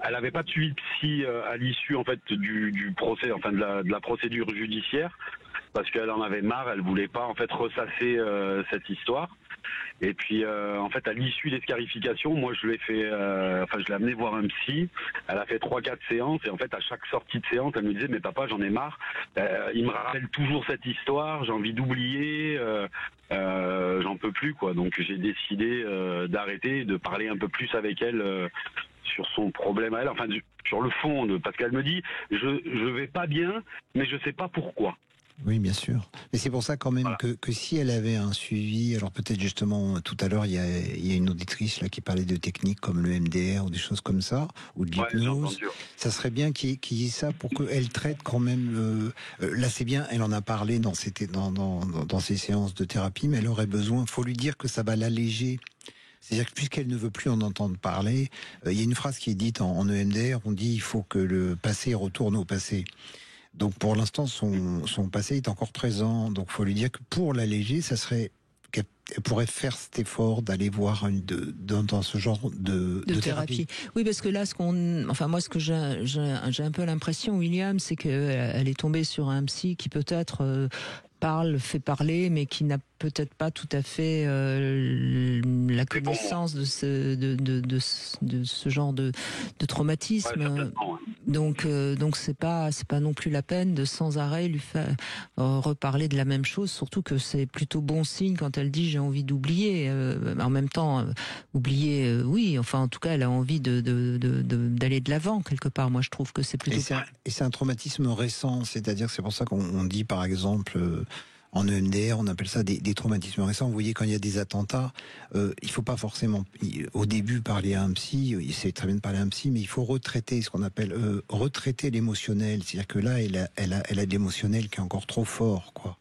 H: elle n'avait pas de suivi psy à l'issue en fait du procès, enfin de la procédure judiciaire, parce qu'elle en avait marre, elle voulait pas en fait ressasser cette histoire. Et puis en fait à l'issue des scarifications, moi je l'ai fait, je l'ai amené voir un psy. Elle a fait 3-4 séances et en fait à chaque sortie de séance, elle me disait mais papa j'en ai marre, il me rappelle toujours cette histoire, j'ai envie d'oublier, j'en peux plus quoi. Donc j'ai décidé d'arrêter, de parler un peu plus avec elle sur son problème à elle, enfin sur le fond, parce qu'elle me dit je vais pas bien, mais je sais pas pourquoi.
D: Oui, bien sûr. Mais c'est pour ça quand même voilà. que si elle avait un suivi, alors peut-être justement tout à l'heure il y a une auditrice là qui parlait de techniques comme le MDR ou des choses comme ça, ou de l'hypnose, ça serait bien qu'il y ait ça pour qu'elle traite quand même. Là c'est bien, elle en a parlé dans ses séances de thérapie, mais elle aurait besoin. Faut lui dire que ça va l'alléger. C'est-à-dire que puisqu'elle ne veut plus en entendre parler, il y a une phrase qui est dite en EMDR, on dit il faut que le passé retourne au passé. Donc pour l'instant, son passé est encore présent. Donc il faut lui dire que pour l'alléger, ça serait qu'elle pourrait faire cet effort d'aller voir dans ce genre de thérapie.
C: Oui, parce que là, moi, ce que j'ai un peu l'impression, William, c'est qu'elle est tombée sur un psy qui peut-être fait parler, mais qui n'a peut-être pas tout à fait la connaissance de ce genre de traumatisme. Donc c'est pas non plus la peine de sans arrêt lui faire reparler de la même chose. Surtout que c'est plutôt bon signe quand elle dit j'ai envie d'oublier. En même temps, oublier, oui. Enfin, en tout cas, elle a envie d'aller de l'avant quelque part. Moi, je trouve que c'est plutôt.
D: Et c'est un traumatisme récent, c'est-à-dire c'est pour ça qu'on dit par exemple. En EMDR, on appelle ça des traumatismes récents. Vous voyez, quand il y a des attentats, il faut pas forcément, au début, parler à un psy. C'est très bien de parler à un psy, mais il faut retraiter ce qu'on appelle retraiter l'émotionnel. C'est-à-dire que là, elle a de l'émotionnel qui est encore trop fort, quoi.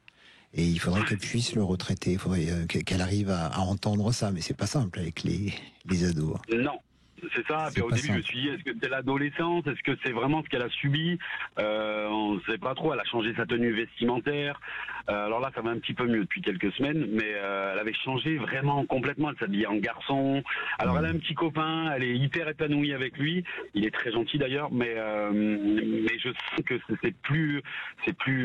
D: Et il faudrait qu'elle puisse le retraiter. Il faudrait qu'elle arrive à entendre ça, mais c'est pas simple avec les ados.
H: Non. C'est ça, puis au début je me suis dit, est-ce que c'est l'adolescence, est-ce que c'est vraiment ce qu'elle a subi, on ne sait pas trop, elle a changé sa tenue vestimentaire, alors là ça va un petit peu mieux depuis quelques semaines, mais elle avait changé vraiment complètement, elle s'habillait en garçon, alors elle a un petit copain, elle est hyper épanouie avec lui, il est très gentil d'ailleurs, mais je sens que c'est plus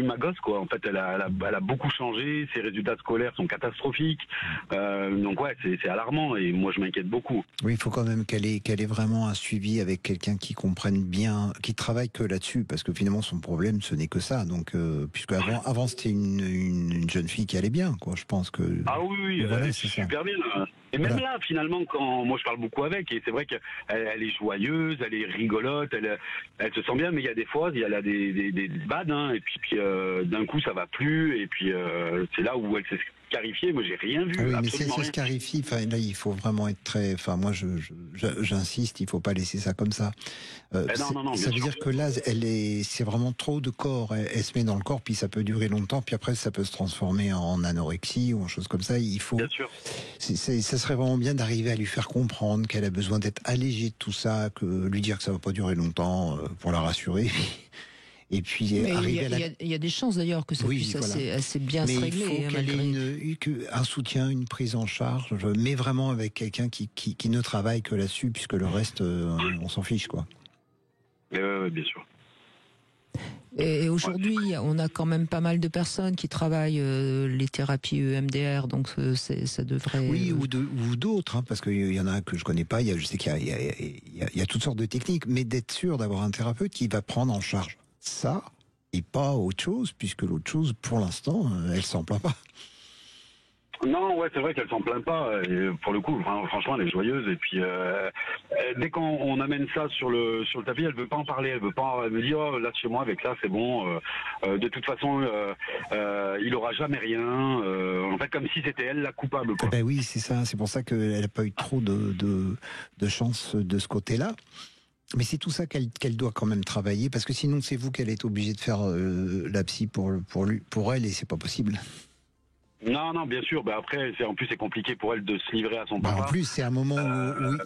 H: ma gosse quoi, en fait elle a beaucoup changé, ses résultats scolaires sont catastrophiques, donc ouais c'est alarmant et moi je m'inquiète beaucoup.
D: Oui, il faut quand même qu'elle ait vraiment un suivi avec quelqu'un qui comprenne bien, qui travaille que là-dessus, parce que finalement son problème ce n'est que ça. Donc puisque avant c'était une jeune fille qui allait bien, quoi. Je pense que
H: oui,
D: voilà,
H: c'est super bien. Et même là, finalement, quand moi je parle beaucoup avec, et c'est vrai qu'elle est joyeuse, elle est rigolote, elle se sent bien, mais il y a des fois, il y a des bads, hein, et puis d'un coup ça va plus, et puis c'est là où elle s'est scarifiée. Moi, j'ai rien vu.
D: Ah oui, mais si elle se scarifie, là, il faut vraiment être très. Enfin, moi, j'insiste, il faut pas laisser ça comme ça.
H: Non,
D: ça veut dire que là, c'est vraiment trop de corps. Elle se met dans le corps, puis ça peut durer longtemps, puis après, ça peut se transformer en anorexie ou en chose comme ça. Il faut.
H: Bien sûr.
D: Ça serait vraiment bien d'arriver à lui faire comprendre qu'elle a besoin d'être allégée de tout ça, que lui dire que ça va pas durer longtemps pour la rassurer. Et puis
C: il y a des chances d'ailleurs que ça puisse assez bien se régler.
D: Mais il faut qu'elle ait un soutien, une prise en charge, mais vraiment avec quelqu'un qui ne travaille que là-dessus, puisque le reste, on s'en fiche, quoi.
H: Bien sûr.
C: Et aujourd'hui, on a quand même pas mal de personnes qui travaillent les thérapies EMDR, donc ça devrait.
D: Oui, ou d'autres, hein, parce qu'il y en a que je connais pas. Je sais qu'il y a toutes sortes de techniques, mais d'être sûr d'avoir un thérapeute qui va prendre en charge ça et pas autre chose, puisque l'autre chose, pour l'instant, elle s'en plaint pas.
H: Non, ouais, c'est vrai qu'elle s'en plaint pas. Et pour le coup, franchement, elle est joyeuse. Et puis, dès qu'on amène ça sur le tapis, elle veut pas en parler. Elle me dit, oh, là, chez moi, avec ça, c'est bon. De toute façon, il aura jamais rien. En fait, comme si c'était elle la coupable, quoi.
D: Ben oui, c'est ça. C'est pour ça qu'elle n'a pas eu trop de chance de ce côté-là. Mais c'est tout ça qu'elle doit quand même travailler, parce que sinon, c'est vous qu'elle est obligée de faire la psy pour elle, et c'est pas possible.
H: Non, bien sûr. Après, en plus, c'est compliqué pour elle de se livrer à son papa.
D: En plus, c'est un moment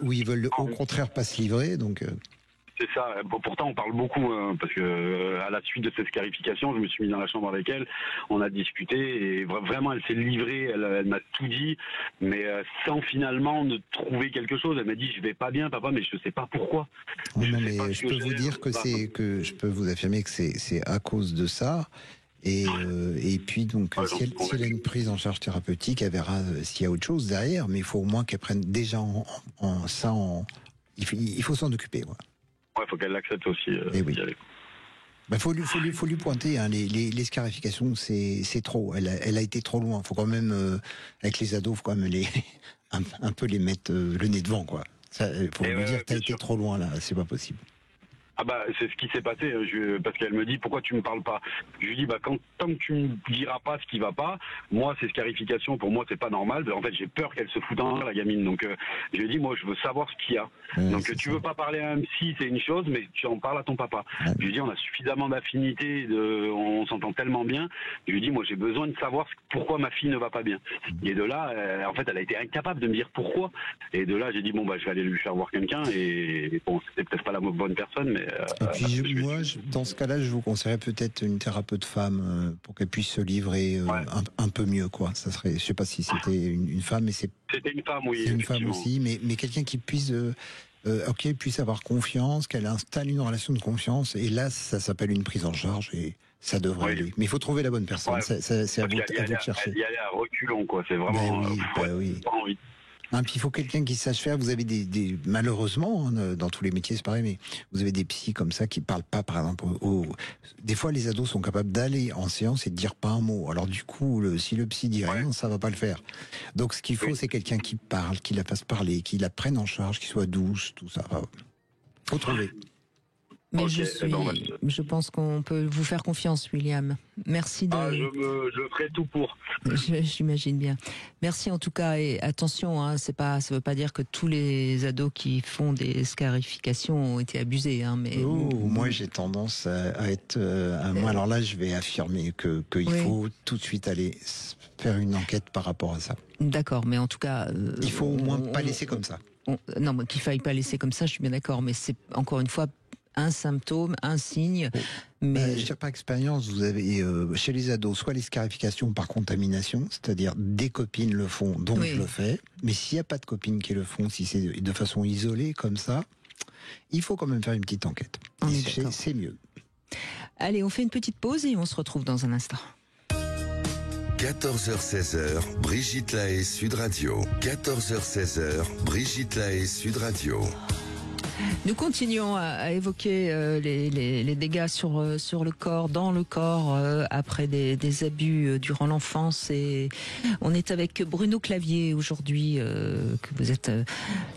D: où ils veulent au contraire pas se livrer, donc.
H: C'est ça. Bon, pourtant, on parle beaucoup, parce que à la suite de cette scarification, je me suis mis dans la chambre avec elle, on a discuté, et vraiment, elle s'est livrée, elle m'a tout dit, mais sans finalement ne trouver quelque chose. Elle m'a dit, je vais pas bien, papa, mais je sais pas pourquoi.
D: Je peux vous dire je peux vous affirmer que c'est à cause de ça. Et puis donc, si elle a une prise en charge thérapeutique, elle verra s'il y a autre chose derrière, mais il faut au moins qu'elle prenne déjà il faut s'en occuper.
H: Ouais, faut qu'elle l'accepte aussi.
D: Oui. Faut lui pointer, hein, les scarifications, c'est trop. Elle a été trop loin. Faut quand même, avec les ados, faut quand même un peu les mettre le nez devant, quoi. Faut lui dire, t'as été trop loin là, c'est pas possible.
H: C'est ce qui s'est passé, parce qu'elle me dit, pourquoi tu me parles pas? Je lui dis, tant que tu me diras pas ce qui va pas, moi, ces scarifications, pour moi, c'est pas normal. En fait, j'ai peur qu'elle se foute en l'air, la gamine. Donc, je lui ai dit, moi, je veux savoir ce qu'il y a. Donc, tu veux pas parler à un psy, c'est une chose, mais tu en parles à ton papa. Je lui ai dit, on a suffisamment d'affinité, on s'entend tellement bien. Je lui ai dit, moi, j'ai besoin de savoir pourquoi ma fille ne va pas bien. Et de là, en fait, elle a été incapable de me dire pourquoi. Et de là, j'ai dit, je vais aller lui faire voir quelqu'un. Et bon, c'était peut-être pas la bonne personne, mais...
D: Et puis dans ce cas-là, je vous conseillerais peut-être une thérapeute femme pour qu'elle puisse se livrer un peu mieux, quoi. Ça serait, je sais pas si c'était une femme, mais
H: c'était une femme, oui.
D: C'est une femme aussi, mais quelqu'un qui puisse, puisse avoir confiance, qu'elle installe une relation de confiance, et là, ça s'appelle une prise en charge et ça devrait aller. Mais il faut trouver la bonne personne. C'est à vous de chercher.
H: Il y a à reculons, quoi. C'est vraiment.
D: Oui.
H: Pas envie.
D: Puis il faut quelqu'un qui sache faire. Vous avez malheureusement, dans tous les métiers c'est pareil, mais vous avez des psys comme ça qui parlent pas, par exemple. Des fois, les ados sont capables d'aller en séance et de dire pas un mot. Alors du coup, si le psy dit rien, ça va pas le faire. Donc ce qu'il faut, c'est quelqu'un qui parle, qui la fasse parler, qui la prenne en charge, qui soit douce, tout ça. Faut trouver.
C: Mais je pense qu'on peut vous faire confiance, William. Merci de...
H: je ferai tout pour.
C: J'imagine bien. Merci en tout cas, et attention, hein, ça veut pas dire que tous les ados qui font des scarifications ont été abusés, hein, mais...
D: moi j'ai tendance à être... moi alors là, je vais affirmer qu'il faut tout de suite aller faire une enquête par rapport à ça.
C: D'accord, mais en tout cas...
D: il faut au moins pas laisser comme ça.
C: Non, mais qu'il faille pas laisser comme ça, je suis bien d'accord, mais c'est encore une fois un symptôme, un signe. Mais
D: je sais pas expérience, vous avez chez les ados soit les scarifications par contamination, c'est-à-dire des copines le font, donc je le fais. Mais s'il n'y a pas de copines qui le font, si c'est de façon isolée comme ça, il faut quand même faire une petite enquête. C'est mieux.
C: Allez, on fait une petite pause et on se retrouve dans un instant.
B: 14h-16h, Brigitte Lahaie, Sud Radio. 14h-16h, Brigitte Lahaie, Sud Radio.
C: Nous continuons à évoquer les dégâts sur le corps, dans le corps, après des abus durant l'enfance. Et on est avec Bruno Clavier aujourd'hui, que vous êtes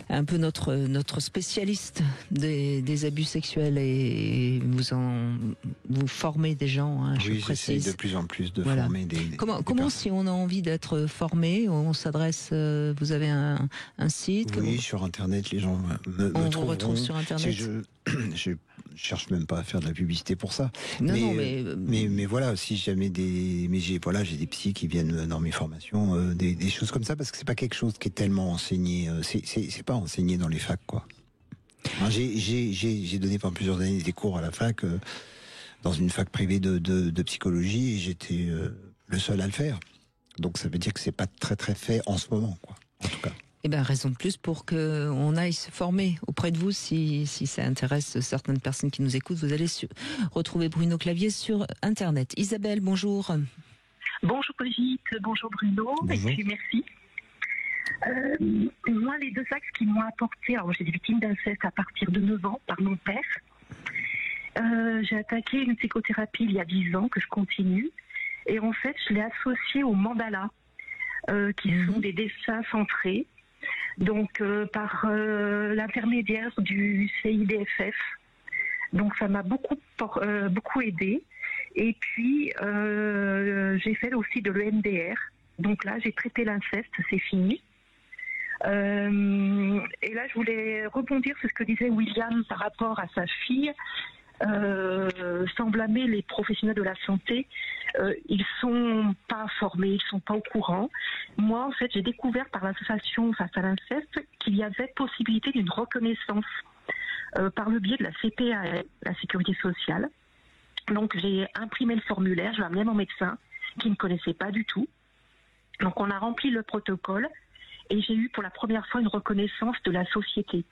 C: un peu notre spécialiste des abus sexuels, et vous formez des gens. Hein,
D: oui, j'essaie de plus en plus de former des
C: Comment si on a envie d'être formé, on s'adresse, vous avez un site?
D: Oui, sur Internet, les gens me trouveront.
C: Sur Internet.
D: Je cherche même pas à faire de la publicité pour ça.
C: Mais
D: voilà, si jamais j'ai des psys qui viennent dans mes formations, des choses comme ça, parce que c'est pas quelque chose qui est tellement enseigné. C'est pas enseigné dans les facs, quoi. J'ai donné pendant plusieurs années des cours à la fac, dans une fac privée de psychologie, et j'étais le seul à le faire. Donc ça veut dire que c'est pas très très fait en ce moment, quoi. En tout cas.
C: Eh bien, raison de plus pour qu'on aille se former auprès de vous. Si ça intéresse certaines personnes qui nous écoutent, vous allez retrouver Bruno Clavier sur Internet. Isabelle, bonjour.
I: Bonjour Brigitte, bonjour Bruno,
D: bonjour.
I: Et puis merci. Moi, les deux axes qui m'ont apporté, alors j'ai des victimes d'inceste à partir de 9 ans par mon père. J'ai attaqué une psychothérapie il y a 10 ans, que je continue. Et en fait, je l'ai associée au mandala, qui sont des dessins centrés, donc par l'intermédiaire du CIDFF. Donc ça m'a beaucoup aidé. Et puis j'ai fait aussi de l'EMDR. Donc là, j'ai traité l'inceste, c'est fini. Et là, je voulais rebondir sur ce que disait William par rapport à sa fille. Sans blâmer les professionnels de la santé, ils sont pas formés, ils sont pas au courant. Moi, en fait, j'ai découvert par l'association Face à l'inceste qu'il y avait possibilité d'une reconnaissance par le biais de la CPAS, la Sécurité sociale. Donc, j'ai imprimé le formulaire, je l'ai amené à mon médecin qui ne connaissait pas du tout. Donc, on a rempli le protocole et j'ai eu pour la première fois une reconnaissance de la société.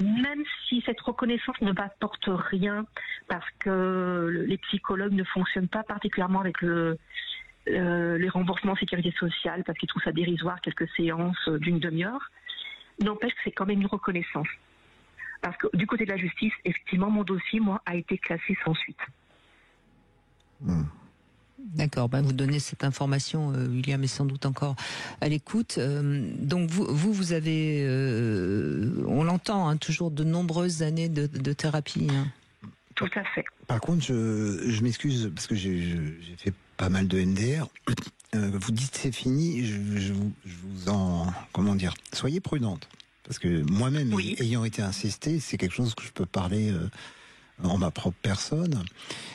I: Même si cette reconnaissance ne m'apporte rien, parce que les psychologues ne fonctionnent pas particulièrement avec les remboursements sécurité sociale, parce qu'ils trouvent ça dérisoire, quelques séances d'une demi-heure, n'empêche que c'est quand même une reconnaissance. Parce que du côté de la justice, effectivement, mon dossier, moi, a été classé sans suite.
C: D'accord, vous donnez cette information, William est sans doute encore à l'écoute. Donc vous avez, on l'entend, toujours de nombreuses années de thérapie.
I: Tout à fait.
D: Par contre, je m'excuse parce que j'ai fait pas mal de MDR. Vous dites c'est fini, je vous en... Comment dire ? Soyez prudente. Parce que moi-même, ayant été incesté, c'est quelque chose que je peux parler... en ma propre personne,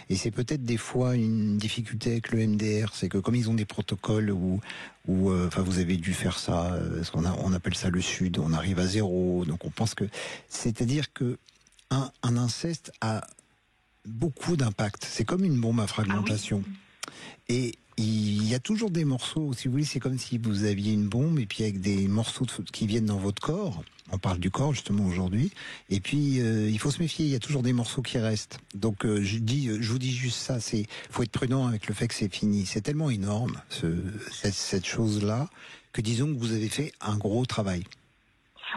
D: et c'est peut-être des fois une difficulté avec le MDR, c'est que comme ils ont des protocoles où vous avez dû faire ça, on appelle ça le Sud, on arrive à 0, donc on pense que, c'est-à-dire que un inceste a beaucoup d'impact, c'est comme une bombe à fragmentation, et il y a toujours des morceaux, si vous voulez, c'est comme si vous aviez une bombe et puis avec des morceaux qui viennent dans votre corps. On parle du corps justement aujourd'hui. Et puis il faut se méfier, il y a toujours des morceaux qui restent. Donc je vous dis juste ça, faut être prudent avec le fait que c'est fini. C'est tellement énorme cette chose-là que disons que vous avez fait un gros travail.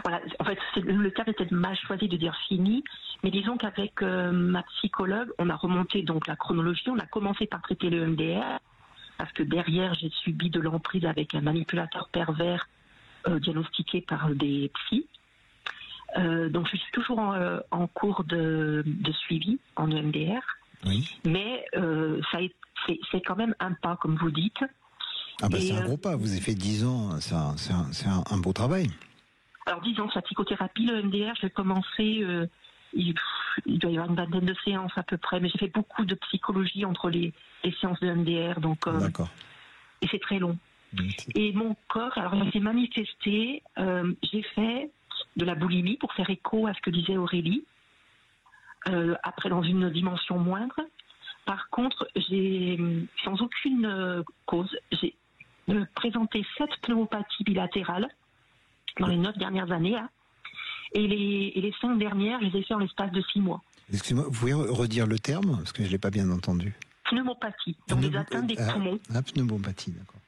I: Voilà, en fait, le terme est peut-être mal choisi de dire fini, mais disons qu'avec ma psychologue, on a remonté donc la chronologie, on a commencé par traiter le MDR, parce que derrière, j'ai subi de l'emprise avec un manipulateur pervers diagnostiqué par des psys. Donc je suis toujours en cours de suivi en EMDR, mais c'est quand même un pas, comme vous dites.
D: C'est un gros pas, vous avez fait 10 ans, c'est un beau travail.
I: Alors 10 ans, la psychothérapie, le EMDR, j'ai commencé, il doit y avoir une vingtaine de séances à peu près, mais j'ai fait beaucoup de psychologie entre les séances de EMDR, donc et c'est très long. Et mon corps, alors il s'est manifesté, j'ai fait de la boulimie pour faire écho à ce que disait Aurélie, après dans une dimension moindre. Par contre, j'ai, sans aucune cause, j'ai présenté 7 pneumopathies bilatérales dans les 9 dernières années, et les 5 dernières, je les ai fait en l'espace de 6 mois.
D: Excusez-moi, vous pouvez redire le terme, parce que je ne l'ai pas bien entendu.
I: Pneumopathie, donc des atteintes des poumons.
D: Pneumopathie, d'accord.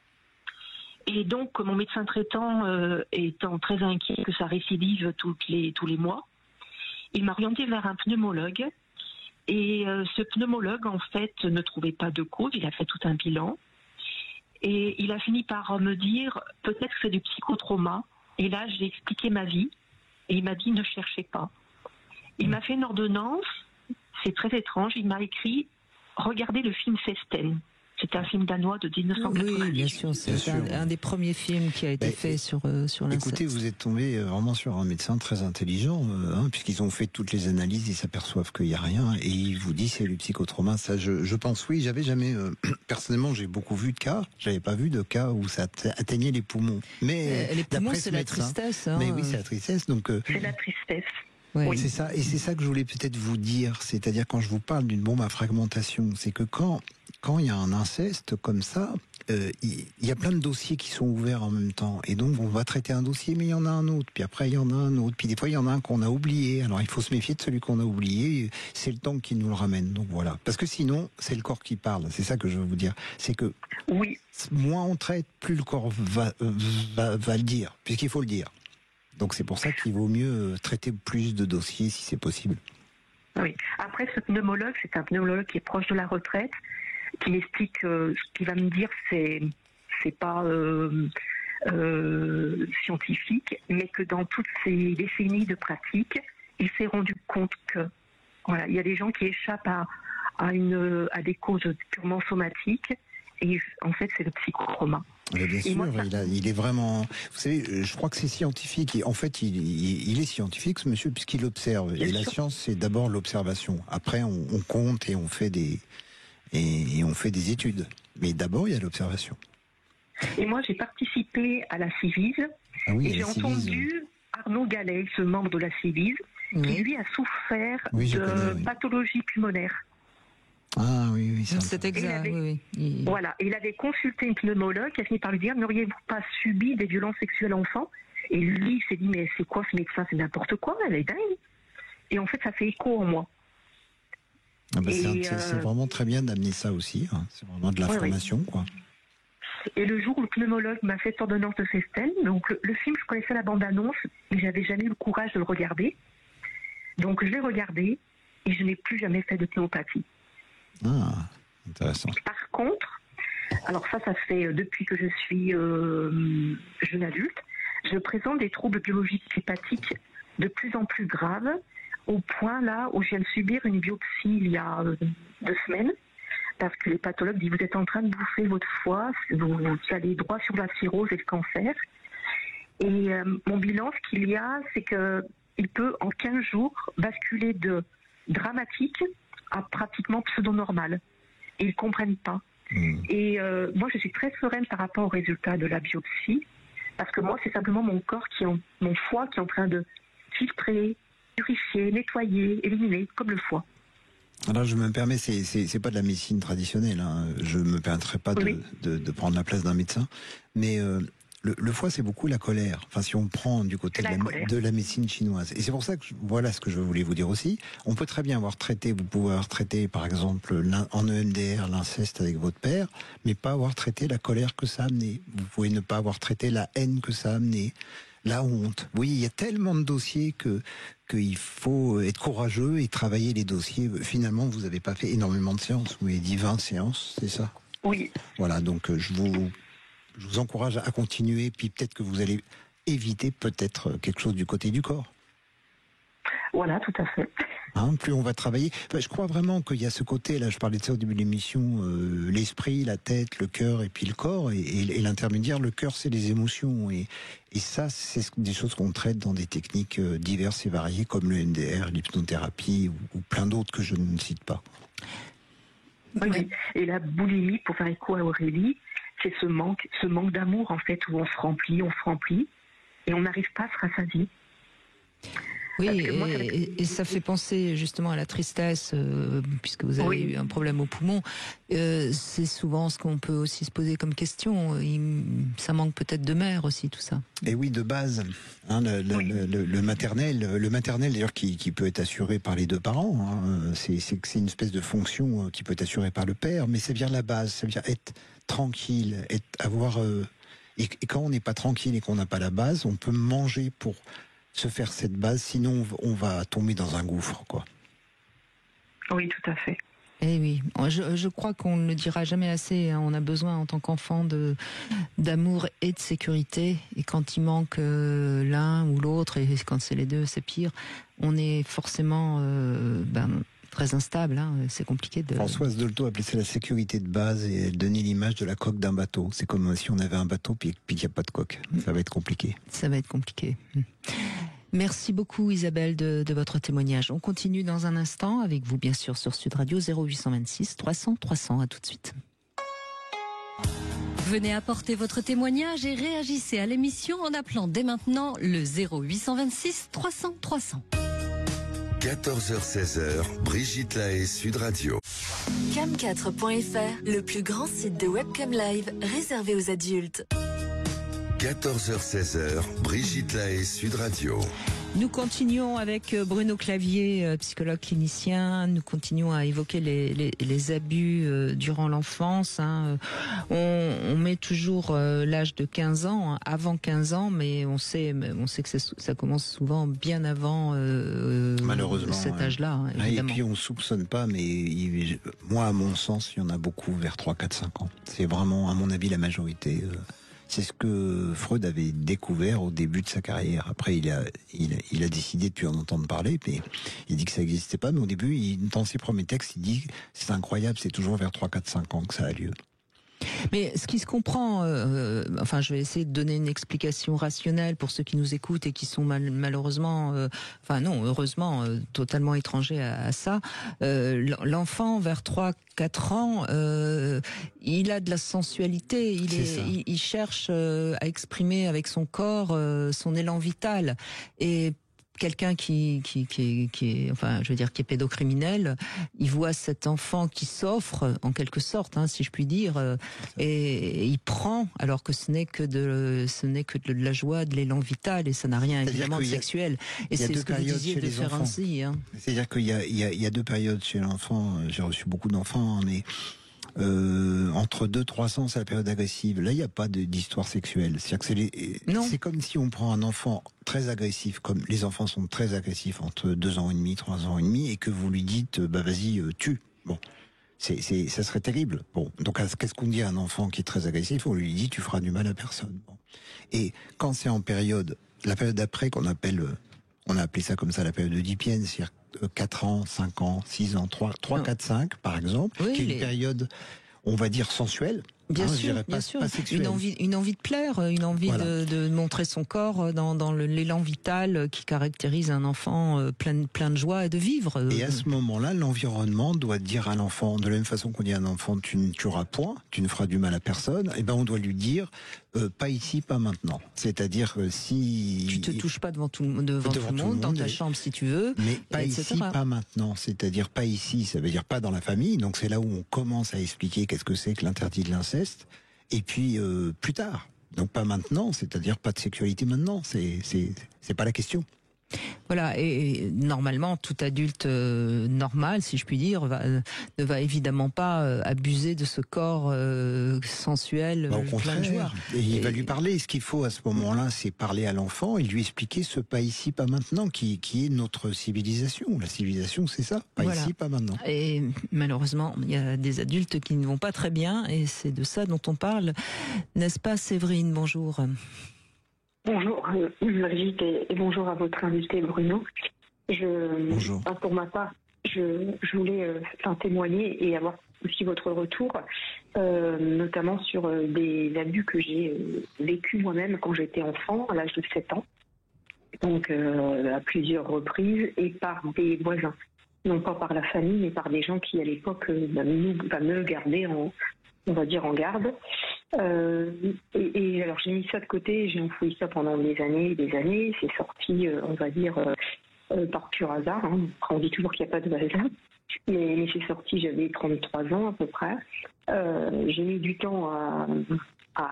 I: Et donc, mon médecin traitant étant très inquiet que ça récidive tous les mois, il m'a orienté vers un pneumologue. Et ce pneumologue, en fait, ne trouvait pas de cause. Il a fait tout un bilan. Et il a fini par me dire, peut-être que c'est du psychotrauma. Et là, j'ai expliqué ma vie. Et il m'a dit, ne cherchez pas. Il m'a fait une ordonnance. C'est très étrange. Il m'a écrit, regardez le film Festen. C'est un film danois de 1998.
C: Oui, bien sûr, c'est un des premiers films qui a été fait sur l'inceste.
D: Écoutez, vous êtes tombé vraiment sur un médecin très intelligent, puisqu'ils ont fait toutes les analyses, ils s'aperçoivent qu'il n'y a rien, et il vous dit c'est du psychotrauma. Ça, je pense, oui, j'avais jamais... personnellement, j'ai beaucoup vu de cas, j'avais pas vu de cas où ça atteignait les poumons. Mais
C: les poumons, c'est la tristesse.
D: Mais oui, c'est la tristesse. Donc,
I: c'est la tristesse.
D: Oui. C'est ça, et c'est ça que je voulais peut-être vous dire, c'est-à-dire quand je vous parle d'une bombe à fragmentation, c'est que quand il y a un inceste comme ça, il y a plein de dossiers qui sont ouverts en même temps, et donc on va traiter un dossier, mais il y en a un autre, puis après il y en a un autre, puis des fois il y en a un qu'on a oublié, alors il faut se méfier de celui qu'on a oublié, c'est le temps qui nous le ramène, donc voilà, parce que sinon c'est le corps qui parle, c'est ça que je veux vous dire, c'est que moins on traite, plus le corps va le dire, puisqu'il faut le dire. Donc c'est pour ça qu'il vaut mieux traiter plus de dossiers si c'est possible.
I: Oui. Après, ce pneumologue, c'est un pneumologue qui est proche de la retraite, qui m'explique ce qu'il va me dire, c'est pas scientifique, mais que dans toutes ces décennies de pratique, il s'est rendu compte que voilà, il y a des gens qui échappent à des causes purement somatiques, et en fait, c'est le psychotrauma.
D: Mais bien sûr, il est vraiment. Vous savez, je crois que c'est scientifique. En fait, il est scientifique, ce monsieur, puisqu'il observe. Bien et sûr. La science, c'est d'abord l'observation. Après, on compte et on fait des études. Mais d'abord, il y a l'observation.
I: Et moi, j'ai participé à la Civise, et j'ai entendu Arnaud Gallet, ce membre de la Civise, qui lui a souffert de pathologie pulmonaire.
D: Ah oui,
C: c'est exact.
I: Voilà, il avait consulté une pneumologue qui a fini par lui dire: n'auriez-vous pas subi des violences sexuelles enfant? Et lui, il s'est dit: mais c'est quoi ce médecin? C'est n'importe quoi, elle est dingue. Et en fait, ça fait écho en moi.
D: C'est vraiment très bien d'amener ça aussi. Hein. C'est vraiment de l'information, quoi.
I: Et le jour où le pneumologue m'a fait ordonnance de Festen, donc le film, je connaissais la bande-annonce, mais j'avais jamais eu le courage de le regarder. Donc je l'ai regardé et je n'ai plus jamais fait de pneumopathie.
D: Ah, intéressant.
I: Par contre, alors ça fait depuis que je suis jeune adulte, je présente des troubles biologiques hépatiques de plus en plus graves, au point là où je viens de subir une biopsie il y a 2 semaines, parce que les pathologues disent: vous êtes en train de bouffer votre foie, vous allez droit sur la cirrhose et le cancer. Et mon bilan, ce qu'il y a, c'est qu'il peut en 15 jours basculer de dramatique à pratiquement pseudo-normal. Et ils ne comprennent pas. Et moi, je suis très sereine par rapport au résultat de la biopsie, parce que moi, c'est simplement mon corps, mon foie qui est en train de filtrer, purifier, nettoyer, éliminer, comme le foie.
D: Alors je me permets, c'est pas de la médecine traditionnelle, hein. Je me permettrai pas de prendre la place d'un médecin, mais le foie, c'est beaucoup la colère. Enfin, si on prend du côté de la médecine chinoise. Et c'est pour ça que voilà ce que je voulais vous dire aussi. On peut très bien vous pouvez avoir traité, par exemple, en EMDR, l'inceste avec votre père, mais pas avoir traité la colère que ça a amené. Vous pouvez ne pas avoir traité la haine que ça a amené, la honte. Oui, il y a tellement de dossiers qu'il faut être courageux et travailler les dossiers. Finalement, vous n'avez pas fait énormément de séances. Vous avez dit 20 séances, c'est ça?
I: Oui.
D: Voilà, donc je vous encourage à continuer, puis peut-être que vous allez éviter peut-être quelque chose du côté du corps.
I: Voilà, tout à fait.
D: Hein, plus on va travailler. Enfin, je crois vraiment qu'il y a ce côté, là, je parlais de ça au début de l'émission, l'esprit, la tête, le cœur et puis le corps, et l'intermédiaire, le cœur, c'est les émotions. Et ça, c'est des choses qu'on traite dans des techniques diverses et variées, comme le MDR, l'hypnothérapie ou plein d'autres que je ne cite pas.
I: Oui. Et la boulimie, pour faire écho à Aurélie, c'est ce manque d'amour, en fait, où on se remplit, et on n'arrive pas à se rassasier.
C: Oui, et ça fait penser justement à la tristesse, puisque vous avez eu un problème au poumon. C'est souvent ce qu'on peut aussi se poser comme question. Ça manque peut-être de mère aussi, tout ça.
D: Et oui, de base, hein, le maternel d'ailleurs qui peut être assuré par les 2 parents. Hein, c'est une espèce de fonction qui peut être assurée par le père, mais ça vient de la base, ça vient être tranquille, avoir. Et quand on n'est pas tranquille et qu'on n'a pas la base, on peut manger pour se faire cette base, sinon on va tomber dans un gouffre, quoi.
I: Oui, tout à fait.
C: Eh oui, je crois qu'on ne le dira jamais assez, hein. On a besoin en tant qu'enfant d'amour et de sécurité, et quand il manque l'un ou l'autre, et quand c'est les deux, c'est pire, on est forcément très instable, hein. C'est compliqué de...
D: Françoise Dolto appelait ça la sécurité de base, et elle donnait l'image de la coque d'un bateau. C'est comme si on avait un bateau puis qu'il n'y a pas de coque. Ça va être compliqué.
C: Ça va être compliqué. Merci beaucoup Isabelle de votre témoignage. On continue dans un instant avec vous, bien sûr, sur Sud Radio 0826 300 300. À tout de suite.
E: Venez apporter votre témoignage et réagissez à l'émission en appelant dès maintenant le 0826 300 300.
B: 14h-16h, Brigitte Lahaie, Sud Radio.
A: Cam4.fr, le plus grand site de webcam live réservé aux adultes.
B: 14h-16h, Brigitte Lahaie, Sud Radio.
C: Nous continuons avec Bruno Clavier, psychologue clinicien. Nous continuons à évoquer les abus durant l'enfance. On met toujours l'âge de 15 ans, avant 15 ans, mais on sait que ça commence souvent bien avant
D: malheureusement
C: cet âge-là.
D: Et puis on soupçonne pas, mais moi, à mon sens, il y en a beaucoup vers 3, 4, 5 ans. C'est vraiment, à mon avis, la majorité. C'est ce que Freud avait découvert au début de sa carrière. Après, il a décidé de plus en entendre parler, mais il dit que ça n'existait pas. Mais au début, dans ses premiers textes, il dit c'est incroyable, c'est toujours vers 3, 4, 5 ans que ça a lieu.
C: Mais ce qui se comprend, je vais essayer de donner une explication rationnelle pour ceux qui nous écoutent et qui sont malheureusement, heureusement, totalement étrangers à ça. L'enfant vers 3-4 ans, il a de la sensualité, il cherche à exprimer avec son corps son élan vital. Et quelqu'un qui est pédocriminel, il voit cet enfant qui s'offre en quelque sorte, si je puis dire, et il prend, alors que ce n'est que de la joie, de l'élan vital, et ça n'a rien évidemment de sexuel. Et c'est ce que vous disiez de faire ainsi.
D: C'est-à-dire qu'il y a 2 périodes chez l'enfant. J'ai reçu beaucoup d'enfants, mais entre 2-3 ans, c'est la période agressive. Là, il n'y a pas d'histoire sexuelle. C'est-à-dire que c'est comme si on prend un enfant très agressif, comme les enfants sont très agressifs entre 2 ans et demi, 3 ans et demi, et que vous lui dites, vas-y, tue. Bon. Ça serait terrible. Bon. Donc, qu'est-ce qu'on dit à un enfant qui est très agressif? On lui dit, tu feras du mal à personne. Bon. Et quand c'est la période d'après on a appelé ça comme ça la période d'Oedipienne, c'est-à-dire 4 ans, 5 ans, 6 ans, 3, 4, 5 par exemple, qui est une période, on va dire, sensuelle.
C: Bien sûr.
D: Pas sexuelle.
C: Une envie de plaire, une envie de montrer son corps dans l'élan vital qui caractérise un enfant plein de joie et de vivre.
D: Et à ce moment-là, l'environnement doit dire à l'enfant, de la même façon qu'on dit à un enfant, tu ne tueras point, tu ne feras du mal à personne, et on doit lui dire, pas ici, pas maintenant. C'est-à-dire si...
C: Tu te touches pas devant tout le monde, dans ta chambre si tu veux.
D: Mais pas ici, pas maintenant. C'est-à-dire pas ici, ça veut dire pas dans la famille. Donc c'est là où on commence à expliquer qu'est-ce que c'est que l'interdit de l'inceste. Et puis plus tard. Donc pas maintenant, c'est-à-dire pas de sexualité maintenant. C'est pas la question.
C: Voilà, et normalement, tout adulte normal, si je puis dire, ne va évidemment pas abuser de ce corps sensuel,
D: au
C: plein de joie.
D: Et il va lui parler. Ce qu'il faut à ce moment-là, c'est parler à l'enfant et lui expliquer ce pas ici, pas maintenant, qui est notre civilisation. La civilisation, c'est ça, pas ici, pas maintenant.
C: Et malheureusement, il y a des adultes qui ne vont pas très bien, et c'est de ça dont on parle. N'est-ce pas, Séverine? Bonjour.
I: Bonjour Brigitte et bonjour à votre invité Bruno.
D: Bonjour.
I: Pour ma part, je voulais témoigner et avoir aussi votre retour, notamment sur des abus que j'ai vécu moi-même quand j'étais enfant, à l'âge de 7 ans, donc à plusieurs reprises, et par des voisins. Non pas par la famille, mais par des gens qui à l'époque me gardaient on va dire en garde. Et alors j'ai mis ça de côté, j'ai enfoui ça pendant des années, c'est sorti, on va dire, par pur hasard, on dit toujours qu'il n'y a pas de hasard, mais c'est sorti, j'avais 33 ans à peu près. J'ai mis du temps à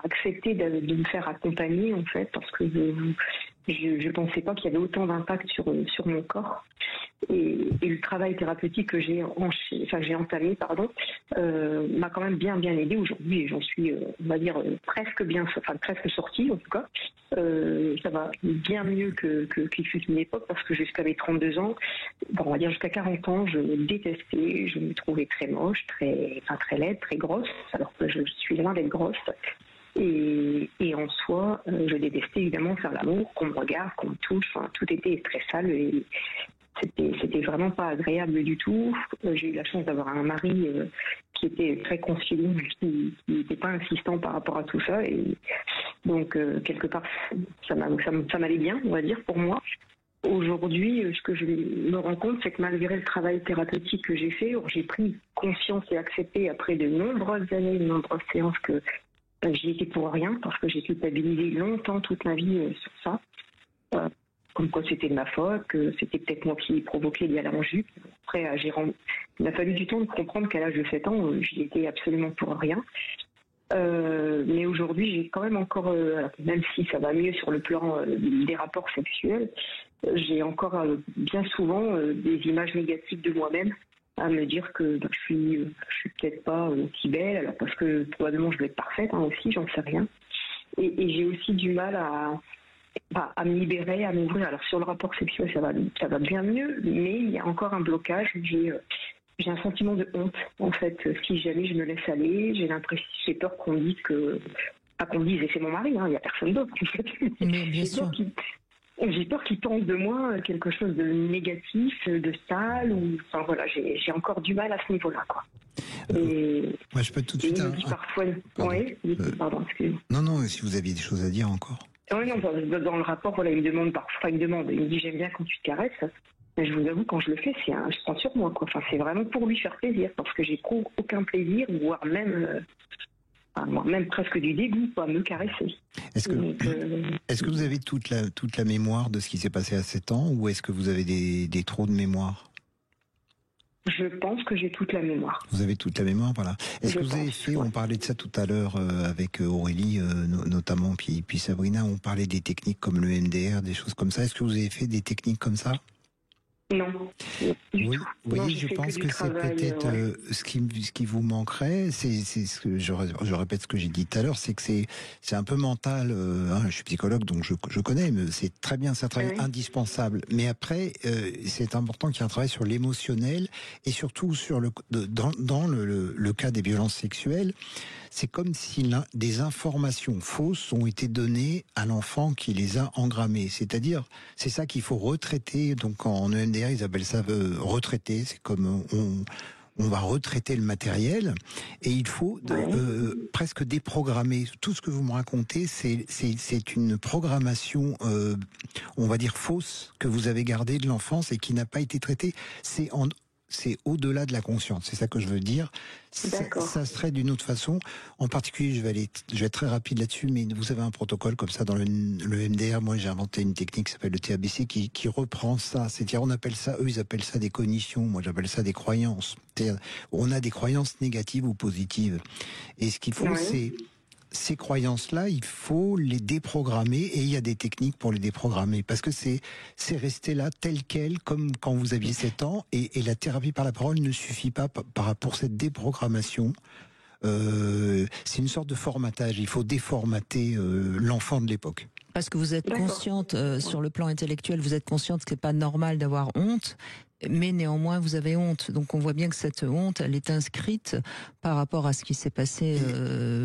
I: accepter de me faire accompagner en fait, parce que je pensais pas qu'il y avait autant d'impact sur mon corps. Et le travail thérapeutique que j'ai entamé, m'a quand même bien aidé aujourd'hui, et j'en suis, on va dire, presque sortie en tout cas. Ça va bien mieux qu'il fut une époque, parce que jusqu'à mes 32 ans, on va dire jusqu'à 40 ans, je me détestais, je me trouvais très moche, très laide, très grosse, alors que je suis loin d'être grosse. Et en soi, je détestais évidemment faire l'amour, qu'on me regarde, qu'on me touche, tout était très sale et c'était vraiment pas agréable du tout. J'ai eu la chance d'avoir un mari qui était très conciliant, qui n'était pas insistant par rapport à tout ça, et donc quelque part ça m'allait bien, on va dire, pour moi. Aujourd'hui, ce que je me rends compte, c'est que malgré le travail thérapeutique que j'ai fait, j'ai pris conscience et accepté après de nombreuses années, de nombreuses séances, que j'y étais pour rien, parce que j'ai culpabilisé longtemps, toute ma vie, sur ça. Comme quoi c'était de ma faute, que c'était peut-être moi qui provoquais les allées en jupe. Après, il a fallu du temps de comprendre qu'à l'âge de 7 ans, j'y étais absolument pour rien.
G: Mais aujourd'hui, j'ai quand même encore, même si ça va mieux sur le plan des rapports sexuels, j'ai encore bien souvent des images négatives de moi-même, à me dire que je suis peut-être pas aussi belle, alors parce que probablement je vais être parfaite aussi, j'en sais rien. Et j'ai aussi du mal à me libérer, à m'ouvrir. Alors sur le rapport sexuel, ça va bien mieux, mais il y a encore un blocage. J'ai un sentiment de honte, en fait. Si jamais je me laisse aller, j'ai peur qu'on dise pas qu'on dise, et c'est mon mari, il n'y a personne d'autre, en fait.
C: Mais bien sûr.
G: J'ai peur qu'il pense de moi quelque chose de négatif, de sale, enfin voilà, j'ai encore du mal à ce niveau-là, quoi.
D: Moi, je peux tout de suite.
G: Parfois, pardon, excusez-moi.
D: Non, si vous aviez des choses à dire encore.
G: Oui, non, dans le rapport, voilà, il me dit j'aime bien quand tu te caresses. Mais je vous avoue, quand je le fais, je prends sur moi, quoi. Enfin, c'est vraiment pour lui faire plaisir, parce que j'ai aucun plaisir, voire même presque du dégoût, à me caresser.
D: Est-ce que vous avez toute la mémoire de ce qui s'est passé à 7 ans, ou est-ce que vous avez des trous de mémoire ?
G: Je pense que j'ai toute la mémoire.
D: Vous avez toute la mémoire, voilà. Est-ce que vous avez fait, on parlait de ça tout à l'heure avec Aurélie notamment, puis Sabrina, on parlait des techniques comme le MDR, des choses comme ça. Est-ce que vous avez fait des techniques comme ça ?
G: Non.
D: Oui, vous voyez, je pense que c'est peut-être ce qui vous manquerait. C'est ce que je répète ce que j'ai dit tout à l'heure, c'est que c'est un peu mental. Je suis psychologue, donc je connais, mais c'est très bien, c'est un travail indispensable. Mais après, c'est important qu'il y ait un travail sur l'émotionnel et surtout sur dans le cas des violences sexuelles. C'est comme si des informations fausses ont été données à l'enfant qui les a engrammées. C'est-à-dire, c'est ça qu'il faut retraiter. Donc en EMDR, ils appellent ça retraiter. C'est comme on va retraiter le matériel et il faut presque déprogrammer. Tout ce que vous me racontez, c'est une programmation, on va dire fausse, que vous avez gardée de l'enfance et qui n'a pas été traitée. C'est au-delà de la conscience, c'est ça que je veux dire. Ça se traite d'une autre façon. En particulier, je vais être très rapide là-dessus, mais vous avez un protocole comme ça dans le MDR. Moi, j'ai inventé une technique qui s'appelle le TABC qui reprend ça. C'est-à-dire, eux, ils appellent ça des cognitions. Moi, j'appelle ça des croyances. On a des croyances négatives ou positives. Et ce qu'il faut, c'est ces croyances-là, il faut les déprogrammer et il y a des techniques pour les déprogrammer parce que c'est resté là tel quel comme quand vous aviez 7 ans et la thérapie par la parole ne suffit pas pour cette déprogrammation. C'est une sorte de formatage, il faut déformater l'enfant de l'époque.
C: Parce que vous êtes consciente, sur le plan intellectuel, vous êtes consciente que c'est pas normal d'avoir honte, mais néanmoins vous avez honte. Donc on voit bien que cette honte, elle est inscrite par rapport à ce qui s'est passé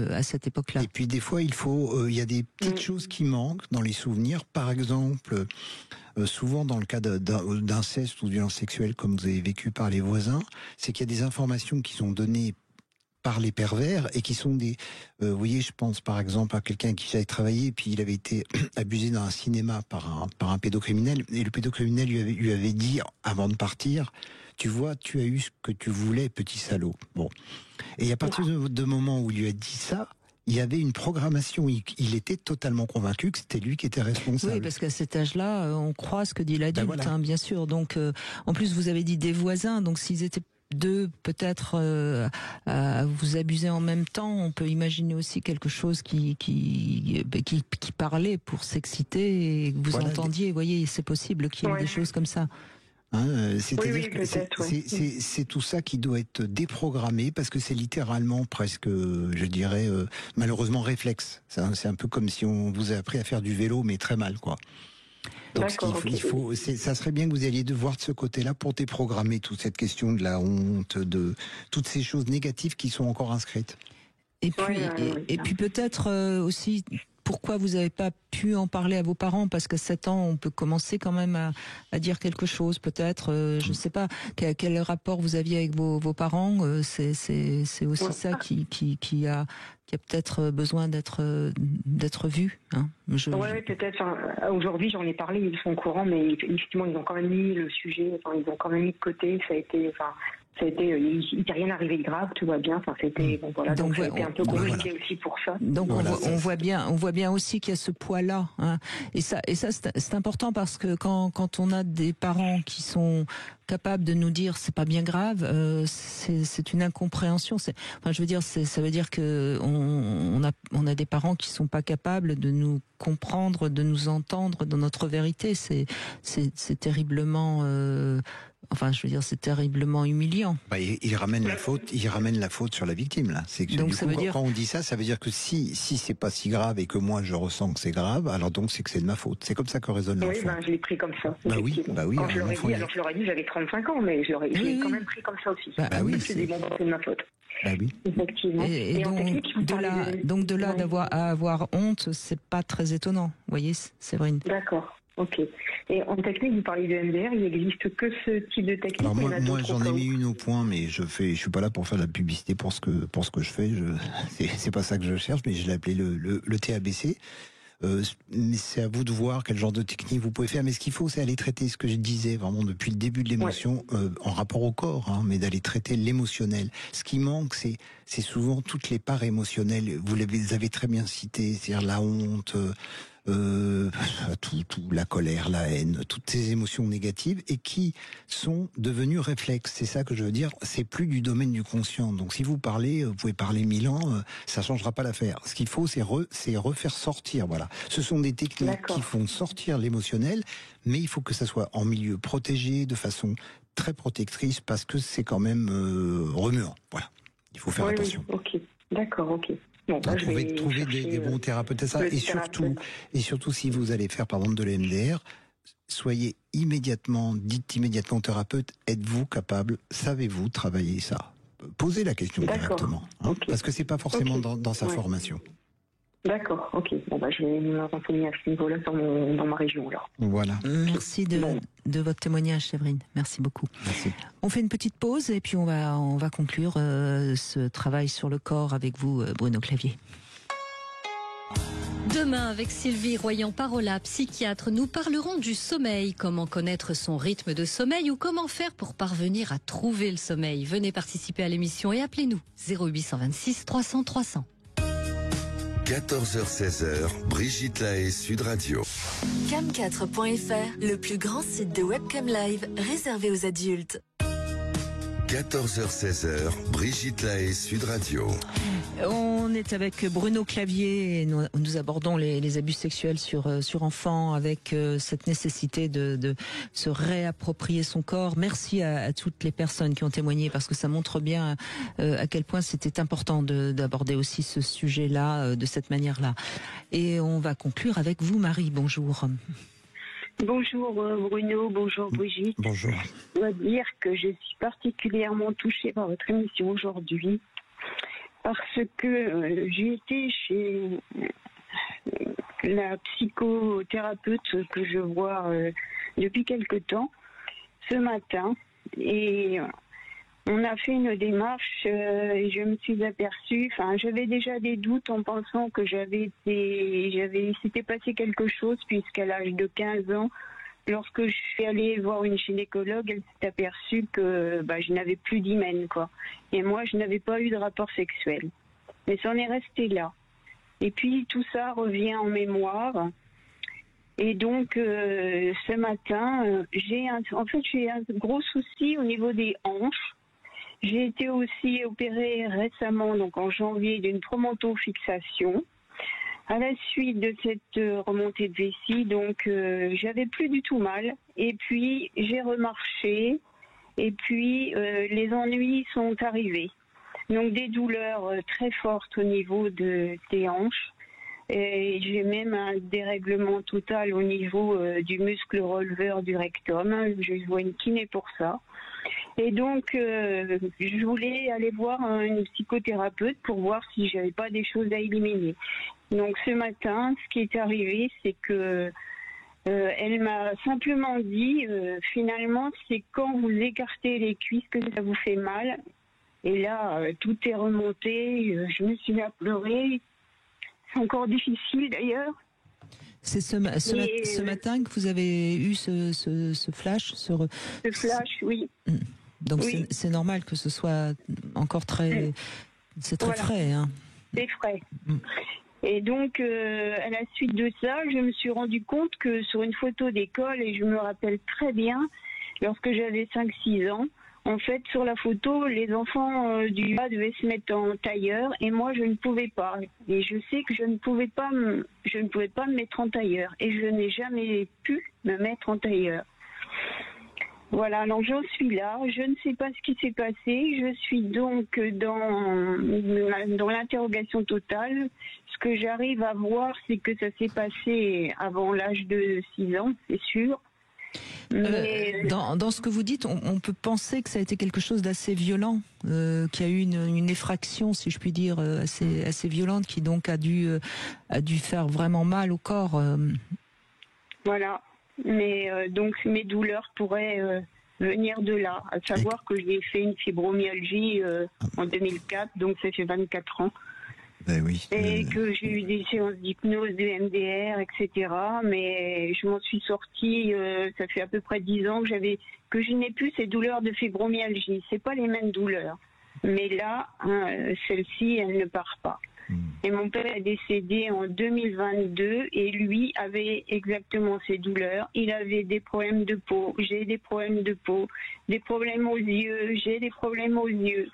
C: à cette époque-là.
D: Et puis des fois, il y a des petites choses qui manquent dans les souvenirs. Par exemple, souvent dans le cas d'inceste ou de violence sexuelle, comme vous avez vécu par les voisins, c'est qu'il y a des informations qui sont données par les pervers et qui sont vous voyez, je pense par exemple à quelqu'un qui j'avais travaillé, puis il avait été abusé dans un cinéma par un pédocriminel, et le pédocriminel lui avait dit avant de partir, tu vois, tu as eu ce que tu voulais, petit salaud. Bon, et à partir de moment où il lui a dit ça, il y avait une programmation. Il était totalement convaincu que c'était lui qui était responsable.
C: Oui, parce qu'à cet âge-là, on croit ce que dit l'adulte, bien sûr. Donc, en plus, vous avez dit des voisins, donc s'ils étaient deux peut-être à vous abuser en même temps, on peut imaginer aussi quelque chose qui parlait pour s'exciter et que vous entendiez. Vous voyez, c'est possible qu'il y ait des choses comme ça.
D: C'est-à-dire que c'est tout ça qui doit être déprogrammé parce que c'est littéralement presque, je dirais, malheureusement réflexe. C'est un peu comme si on vous a appris à faire du vélo mais très mal, quoi. Donc ça serait bien que vous alliez devoir de ce côté-là pour déprogrammer toute cette question de la honte, de toutes ces choses négatives qui sont encore inscrites.
C: Et puis peut-être aussi pourquoi vous n'avez pas pu en parler à vos parents, parce qu'à 7 ans on peut commencer quand même à dire quelque chose, peut-être, je ne sais pas quel rapport vous aviez avec vos parents, c'est aussi ça qui a peut-être besoin d'être vu. Hein. Oui,
G: peut-être. Aujourd'hui, j'en ai parlé, ils sont au courant, mais effectivement, ils ont quand même mis le sujet, ils ont quand même mis de côté. Ça a été, il n'est rien arrivé de grave, tout va bien. C'était donc ça a été un peu compliqué aussi pour ça.
C: Donc on voit bien aussi qu'il y a ce poids-là. Hein. Et ça, c'est important parce que quand on a des parents qui sont capable de nous dire c'est pas bien grave, c'est une incompréhension. Ça veut dire que on a des parents qui sont pas capables de nous comprendre, de nous entendre dans notre vérité. C'est terriblement c'est terriblement humiliant.
D: Il ramène la faute sur la victime, là. C'est que donc, quand on dit ça, ça veut dire que si c'est pas si grave et que moi je ressens que c'est grave, alors donc c'est que c'est de ma faute. C'est comme ça que résonne l'enfant.
I: Oui, je l'ai pris comme ça.
D: Bah oui.
I: Quand je leur ai dit, j'avais 35 ans, mais je l'ai quand même pris comme ça aussi. C'est de ma faute.
D: Bah oui.
I: Effectivement.
C: Et donc, de là à avoir honte, c'est pas très étonnant. Vous voyez, Séverine.
I: D'accord. Ok. Et en technique, vous parlez de MDR, il n'existe que ce type de technique.
D: Alors moi j'en ai mis une au point, mais je suis pas là pour faire de la publicité pour ce que je fais. C'est pas ça que je cherche, mais je l'ai appelé le TABC. Mais c'est à vous de voir quel genre de technique vous pouvez faire. Mais ce qu'il faut, c'est aller traiter ce que je disais vraiment depuis le début de l'émotion, en rapport au corps, mais d'aller traiter l'émotionnel. Ce qui manque, c'est souvent toutes les parts émotionnelles. Vous les avez très bien citées, c'est-à-dire la honte, la colère, la haine, toutes ces émotions négatives et qui sont devenues réflexes. C'est ça que je veux dire. C'est plus du domaine du conscient. Donc si vous parlez, vous pouvez parler 1000 ans, ça changera pas l'affaire. Ce qu'il faut, c'est refaire sortir. Voilà. Ce sont des techniques qui font sortir l'émotionnel, mais il faut que ça soit en milieu protégé, de façon très protectrice, parce que c'est quand même remuant. Voilà. Il faut faire attention.
I: Oui. Ok. D'accord. Ok. Bon,
D: donc, trouver des bons thérapeutes et ça, et surtout si vous allez faire par exemple de l'EMDR, dites immédiatement au thérapeute, êtes-vous capable, savez-vous travailler ça? Posez la question directement, parce que c'est pas forcément dans sa formation.
I: D'accord, ok. Bon, je vais me renseigner à ce niveau-là dans ma région. Là.
D: Voilà.
C: Merci de votre témoignage, Séverine. Merci beaucoup.
D: Merci.
C: On fait une petite pause et puis on va conclure ce travail sur le corps avec vous, Bruno Clavier.
E: Demain, avec Sylvie Royan-Parola, psychiatre, nous parlerons du sommeil. Comment connaître son rythme de sommeil ou comment faire pour parvenir à trouver le sommeil. Venez participer à l'émission et appelez-nous 0826 300 300.
B: 14h-16h, Brigitte Lahaie, Sud Radio.
A: Cam4.fr, le plus grand site de webcam live réservé aux adultes.
B: 14h-16h, Brigitte Lahaie, Sud Radio.
C: On est avec Bruno Clavier et nous abordons les abus sexuels sur enfants avec cette nécessité de se réapproprier son corps. Merci à toutes les personnes qui ont témoigné parce que ça montre bien à quel point c'était important d'aborder aussi ce sujet-là de cette manière-là. Et on va conclure avec vous, Marie. Bonjour.
J: Bonjour Bruno, bonjour Brigitte.
D: Bonjour.
J: Je dois dire que je suis particulièrement touchée par votre émission aujourd'hui parce que j'ai été chez la psychothérapeute que je vois depuis quelque temps ce matin et on a fait une démarche et je me suis aperçue, j'avais déjà des doutes en pensant que s'était passé quelque chose puisqu'à l'âge de 15 ans, lorsque je suis allée voir une gynécologue, elle s'est aperçue que je n'avais plus d'hymen, quoi. Et moi, je n'avais pas eu de rapport sexuel. Mais ça en est resté là. Et puis, tout ça revient en mémoire. Et donc, ce matin, j'ai un gros souci au niveau des hanches. J'ai été aussi opérée récemment, donc en janvier, d'une promontofixation. À la suite de cette remontée de vessie, donc j'avais plus du tout mal. Et puis j'ai remarché. Et puis les ennuis sont arrivés. Donc des douleurs très fortes au niveau des hanches. Et j'ai même un dérèglement total au niveau du muscle releveur du rectum. Je vois une kiné pour ça. Et donc, je voulais aller voir une psychothérapeute pour voir si j'avais pas des choses à éliminer. Donc, ce matin, ce qui est arrivé, c'est que elle m'a simplement dit, finalement, c'est quand vous écartez les cuisses que ça vous fait mal. Et là, tout est remonté. Je me suis mis à pleurer. C'est encore difficile, d'ailleurs.
C: C'est ce matin que vous avez eu ce flash
J: Ce flash, oui.
C: Donc oui. C'est normal que ce soit encore très... C'est très frais. Hein.
J: C'est frais. Et donc, à la suite de ça, je me suis rendu compte que sur une photo d'école, et je me rappelle très bien, lorsque j'avais 5-6 ans. En fait, sur la photo, les enfants du bas devaient se mettre en tailleur et moi, je ne pouvais pas. Et je sais que je ne pouvais pas me mettre en tailleur. Et je n'ai jamais pu me mettre en tailleur. Voilà, alors j'en suis là. Je ne sais pas ce qui s'est passé. Je suis donc dans l'interrogation totale. Ce que j'arrive à voir, c'est que ça s'est passé avant l'âge de 6 ans, c'est sûr. Mais...
C: Dans ce que vous dites, on peut penser que ça a été quelque chose d'assez violent, qu'il y a eu une effraction, si je puis dire, assez violente, qui donc a dû faire vraiment mal au corps.
J: Voilà, mais donc mes douleurs pourraient venir de là, à savoir que j'ai fait une fibromyalgie en 2004, donc ça fait 24 ans.
D: Ben oui.
J: Et que j'ai eu des séances d'hypnose, de MDR, etc. Mais je m'en suis sortie, ça fait à peu près 10 ans que je n'ai plus ces douleurs de fibromyalgie. C'est pas les mêmes douleurs. Mais là, celle-ci, elle ne part pas. Et mon père est décédé en 2022 et lui avait exactement ces douleurs. Il avait des problèmes de peau, j'ai des problèmes de peau, des problèmes aux yeux, j'ai des problèmes aux yeux.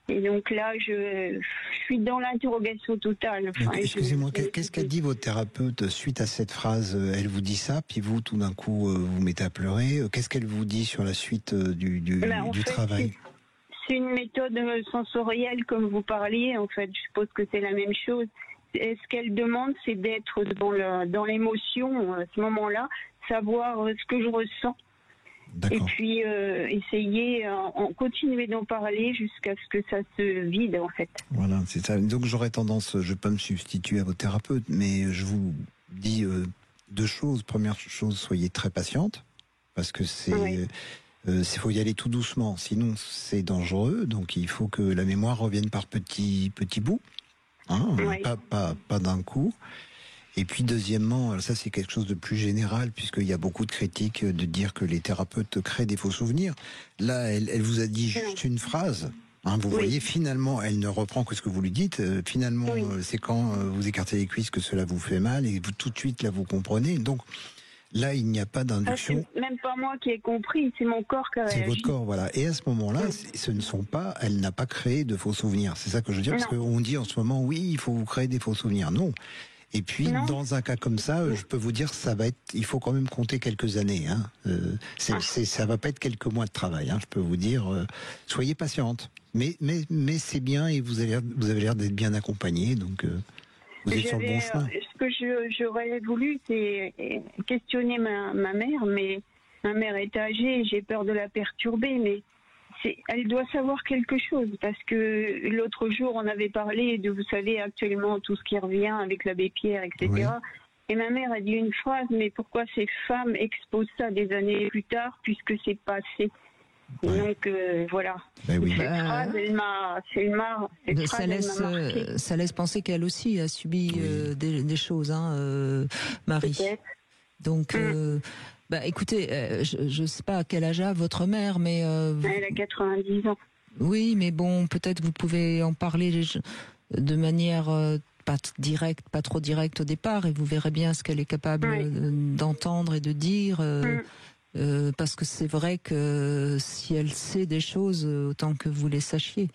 J: Et donc là, je suis dans l'interrogation totale. Enfin,
D: excusez-moi, qu'est-ce qu'a dit votre thérapeute suite à cette phrase? Elle vous dit ça, puis vous, tout d'un coup, vous mettez à pleurer. Qu'est-ce qu'elle vous dit sur la suite du travail?
J: C'est une méthode sensorielle, comme vous parliez. En fait, je suppose que c'est la même chose. Et ce qu'elle demande, c'est d'être dans l'émotion à ce moment-là, savoir ce que je ressens. Et puis essayer, continuer d'en parler jusqu'à ce que ça se vide en fait.
D: Voilà, c'est ça. Donc j'aurais tendance, je peux me substituer à votre thérapeute, mais je vous dis 2 choses. Première chose, soyez très patiente, parce que faut y aller tout doucement, sinon c'est dangereux. Donc il faut que la mémoire revienne par petits bouts, pas d'un coup. Et puis deuxièmement, ça c'est quelque chose de plus général, puisqu'il y a beaucoup de critiques de dire que les thérapeutes créent des faux souvenirs. Là, elle vous a dit juste une phrase. Vous voyez, finalement, elle ne reprend que ce que vous lui dites. Finalement, c'est quand vous écartez les cuisses que cela vous fait mal, et vous tout de suite, là, vous comprenez. Donc là, il n'y a pas d'induction.
J: C'est même pas moi qui ai compris, c'est mon corps qui a réagi.
D: C'est votre corps, voilà. Et à ce moment-là, elle n'a pas créé de faux souvenirs. C'est ça que je veux dire, parce qu'on dit en ce moment, oui, il faut vous créer des faux souvenirs. Non. Et puis, dans un cas comme ça, je peux vous dire, il faut quand même compter quelques années. Ça va pas être quelques mois de travail. Je peux vous dire, soyez patiente. Mais c'est bien et vous avez l'air d'être bien accompagnée, donc vous êtes sur le bon chemin.
J: Ce que j'aurais voulu, c'est questionner ma mère, mais ma mère est âgée, j'ai peur de la perturber, mais elle doit savoir quelque chose, parce que l'autre jour, on avait parlé de, vous savez, actuellement, tout ce qui revient avec l'abbé Pierre, etc. Oui. Et ma mère a dit une phrase, mais pourquoi ces femmes exposent ça des années plus tard, puisque c'est passé? Ouais. Donc, voilà.
D: Ben oui.
J: Cette phrase,
C: ça laisse penser qu'elle aussi a subi des choses, Marie.
J: Peut-être.
C: Donc... écoutez, je ne sais pas à quel âge a votre mère, mais...
J: Elle a 90 ans.
C: Oui, mais bon, peut-être vous pouvez en parler de manière pas directe, pas trop directe au départ, et vous verrez bien ce qu'elle est capable d'entendre et de dire. Parce que c'est vrai que si elle sait des choses, autant que vous les sachiez.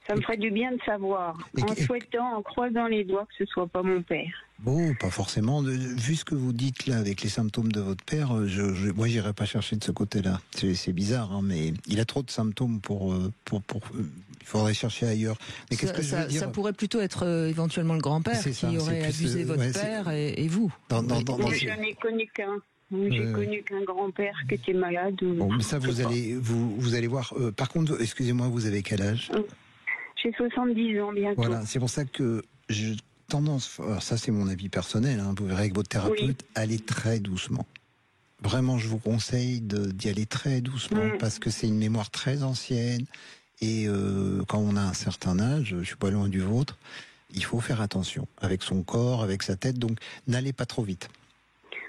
J: Ça me ferait du bien de savoir, en croisant les doigts, que ce soit pas mon père.
D: Bon, pas forcément. Vu ce que vous dites là avec les symptômes de votre père, moi j'irai pas chercher de ce côté-là. C'est bizarre, mais il a trop de symptômes pour il faudrait chercher ailleurs. Mais qu'est-ce que je veux dire ?
C: Ça pourrait plutôt être éventuellement le grand-père qui aurait abusé votre père et vous.
J: Je n'ai connu qu'un. J'ai connu qu'un grand-père qui était malade.
D: Bon, mais ça vous allez voir. Par contre, excusez-moi, vous avez quel âge ?
J: J'ai 70 ans bientôt.
D: Voilà, c'est pour ça que j'ai tendance, alors ça c'est mon avis personnel, vous verrez avec votre thérapeute, allez très doucement. Vraiment, je vous conseille d'y aller très doucement parce que c'est une mémoire très ancienne et quand on a un certain âge, je suis pas loin du vôtre, il faut faire attention avec son corps, avec sa tête, donc n'allez pas trop vite.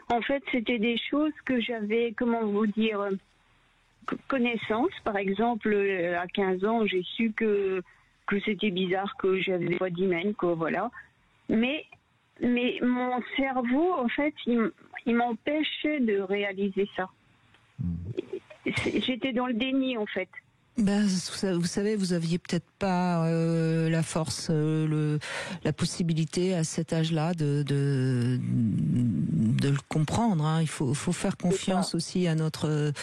J: En fait, c'était des choses que j'avais, comment vous dire, connaissance. Par exemple, à 15 ans, j'ai su que c'était bizarre, que j'avais des voix d'hymen, voilà. Mais mon cerveau, en fait, il m'empêchait de réaliser ça. j'étais dans le déni en fait.
C: Ben, vous savez, vous aviez peut-être pas la force, la possibilité à cet âge-là de le comprendre. Hein. Il faut faire confiance aussi à notre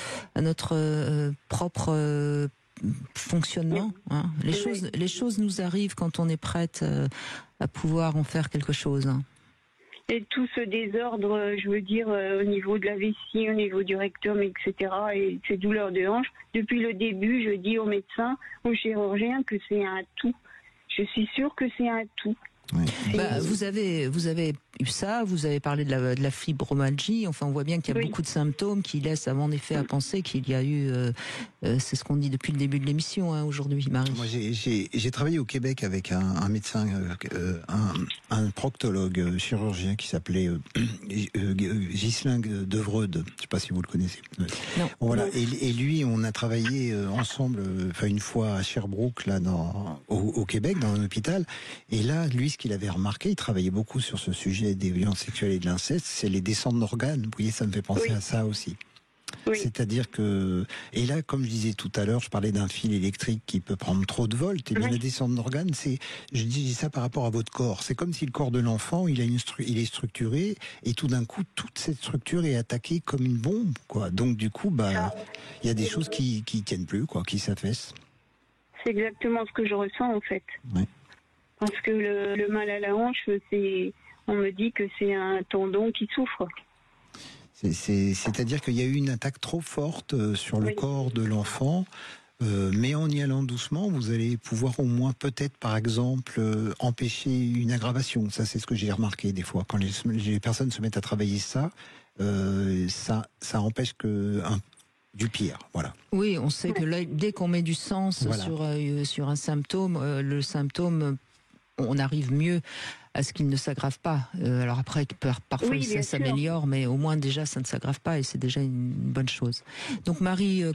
C: propre fonctionnement. Hein. Les choses nous arrivent quand on est prête à pouvoir en faire quelque chose. Hein.
J: Et tout ce désordre, je veux dire, au niveau de la vessie, au niveau du rectum, etc., et ces douleurs de hanche, depuis le début, je dis aux médecins, aux chirurgiens que c'est un tout. Je suis sûre que c'est un tout.
D: Oui.
C: Bah, vous avez eu ça, vous avez parlé de la fibromyalgie, enfin on voit bien qu'il y a beaucoup de symptômes qui laissent en effet à penser qu'il y a eu, c'est ce qu'on dit depuis le début de l'émission aujourd'hui, Marie.
D: Moi j'ai travaillé au Québec avec un médecin, un proctologue chirurgien qui s'appelait Ghislain Devreude, je ne sais pas si vous le connaissez.
C: Non.
D: Voilà, et lui on a travaillé ensemble, une fois à Sherbrooke, là, au Québec, dans un hôpital, et là, lui, ce qu'il avait remarqué, il travaillait beaucoup sur ce sujet des violences sexuelles et de l'inceste, c'est les descentes d'organes. Vous voyez, ça me fait penser à ça aussi. Oui. C'est-à-dire que, et là, comme je disais tout à l'heure, je parlais d'un fil électrique qui peut prendre trop de volts, et bien la descente d'organes, je dis ça par rapport à votre corps. C'est comme si le corps de l'enfant, il est structuré, et tout d'un coup, toute cette structure est attaquée comme une bombe, quoi. Donc, du coup, il y a des choses qui tiennent plus, quoi, qui s'affaissent.
J: C'est exactement ce que je ressens, en fait.
D: Oui.
J: Parce que le mal à la hanche, on me dit que c'est un tendon qui souffre.
D: C'est-à-dire qu'il y a eu une attaque trop forte sur le corps de l'enfant, mais en y allant doucement, vous allez pouvoir au moins peut-être, par exemple, empêcher une aggravation. Ça, c'est ce que j'ai remarqué des fois. Quand les personnes se mettent à travailler ça empêche du pire, voilà.
C: Oui, on sait que là, dès qu'on met du sens sur un symptôme, le symptôme, on arrive mieux à ce qu'il ne s'aggrave pas. Alors après, parfois ça s'améliore, mais au moins déjà ça ne s'aggrave pas et c'est déjà une bonne chose. Donc Marie,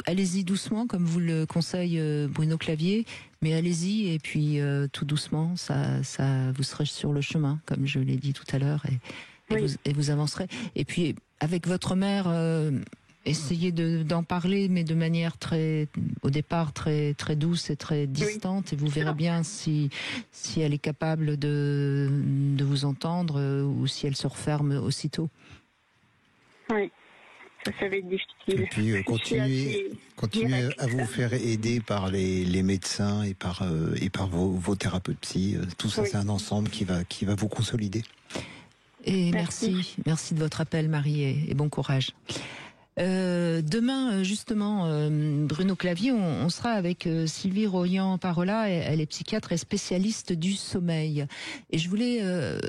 C: allez-y doucement, comme vous le conseille Bruno Clavier, mais allez-y et puis tout doucement, ça vous serez sur le chemin, comme je l'ai dit tout à l'heure, et vous avancerez. Et puis avec votre mère, essayez d'en parler, mais de manière au départ très très douce et très distante, et vous verrez bien si elle est capable de vous entendre ou si elle se referme aussitôt.
J: Oui, ça va être difficile.
D: Et puis continuez à vous faire aider par les médecins et par vos thérapeutes psy. Tout ça, c'est un ensemble qui va vous consolider.
C: Et merci de votre appel, Marie, et bon courage. Demain, justement, Bruno Clavier, on sera avec Sylvie Royan-Parola. Elle est psychiatre et spécialiste du sommeil. Et je voulais,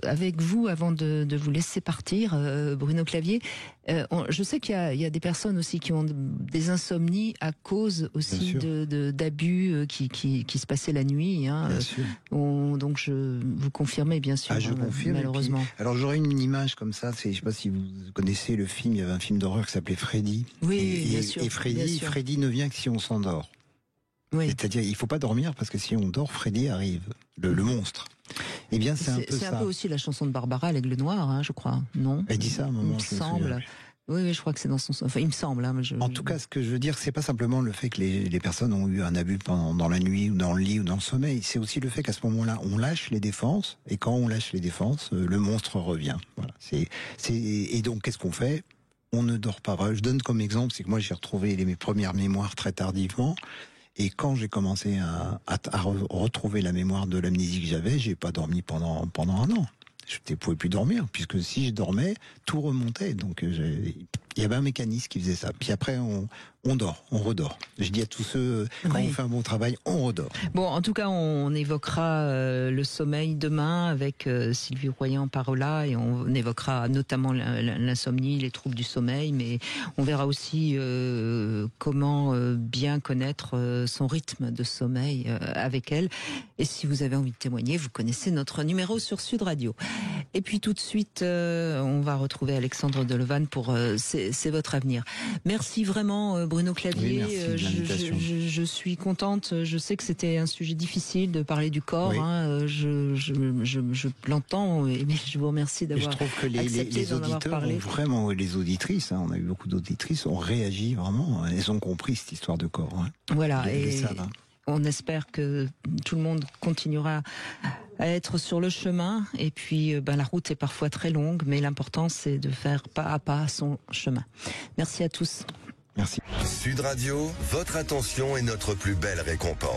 C: avec vous, avant de vous laisser partir, Bruno Clavier, je sais qu'il y a des personnes aussi qui ont des insomnies à cause aussi d'abus qui se passaient la nuit. Hein.
D: Bien sûr.
C: Donc vous confirmez, bien sûr.
D: Je confirme.
C: Malheureusement.
D: Puis, alors j'aurais une image comme ça. Je ne sais pas si vous connaissez le film. Il y avait un film d'horreur qui s'appelait Freddy.
C: Oui, bien sûr.
D: Et Freddy ne vient que si on s'endort.
C: Oui.
D: C'est-à-dire, il ne faut pas dormir parce que si on dort, Freddy arrive, le monstre. Eh bien, c'est un peu ça.
C: C'est un peu aussi la chanson de Barbara, l'Aigle Noir, hein, je crois. Non ?
D: Elle dit ça à un moment.
C: Il me semble. Oui, je crois que c'est dans son. Enfin, il me semble. Hein,
D: En tout cas, ce que je veux dire, c'est pas simplement le fait que les personnes ont eu un abus dans la nuit ou dans le lit ou dans le sommeil. C'est aussi le fait qu'à ce moment-là, on lâche les défenses, et quand on lâche les défenses, le monstre revient. Voilà. Et donc, qu'est-ce qu'on fait ? On ne dort pas. Je donne comme exemple, c'est que moi, j'ai retrouvé mes premières mémoires très tardivement. Et quand j'ai commencé à retrouver la mémoire de l'amnésie que j'avais, j'ai pas dormi pendant un an. Je ne pouvais plus dormir, puisque si je dormais, tout remontait. Donc il y avait un mécanisme qui faisait ça. Puis après, on dort, on redort. Je dis à tous ceux, quand on fait un bon travail, on redort.
C: Bon, en tout cas, on évoquera le sommeil demain avec Sylvie Royan-Parola, et on évoquera notamment l'insomnie, les troubles du sommeil, mais on verra aussi comment bien connaître son rythme de sommeil avec elle. Et si vous avez envie de témoigner, vous connaissez notre numéro sur Sud Radio. Et puis tout de suite, on va retrouver Alexandre Delevanne pour C'est votre avenir. Merci vraiment, Bruno Bruno Clavier, oui, je suis contente. Je sais que c'était un sujet difficile de parler du corps. Oui. Hein, je l'entends, mais je vous remercie d'avoir accepté d'en avoir parlé.
D: Vraiment, les auditrices, hein, on a eu beaucoup d'auditrices, ont réagi vraiment. Elles ont compris cette histoire de corps. Hein,
C: voilà. On espère que tout le monde continuera à être sur le chemin. Et puis, la route est parfois très longue, mais l'important, c'est de faire pas à pas son chemin. Merci à tous.
D: Merci.
B: Sud Radio, votre attention est notre plus belle récompense.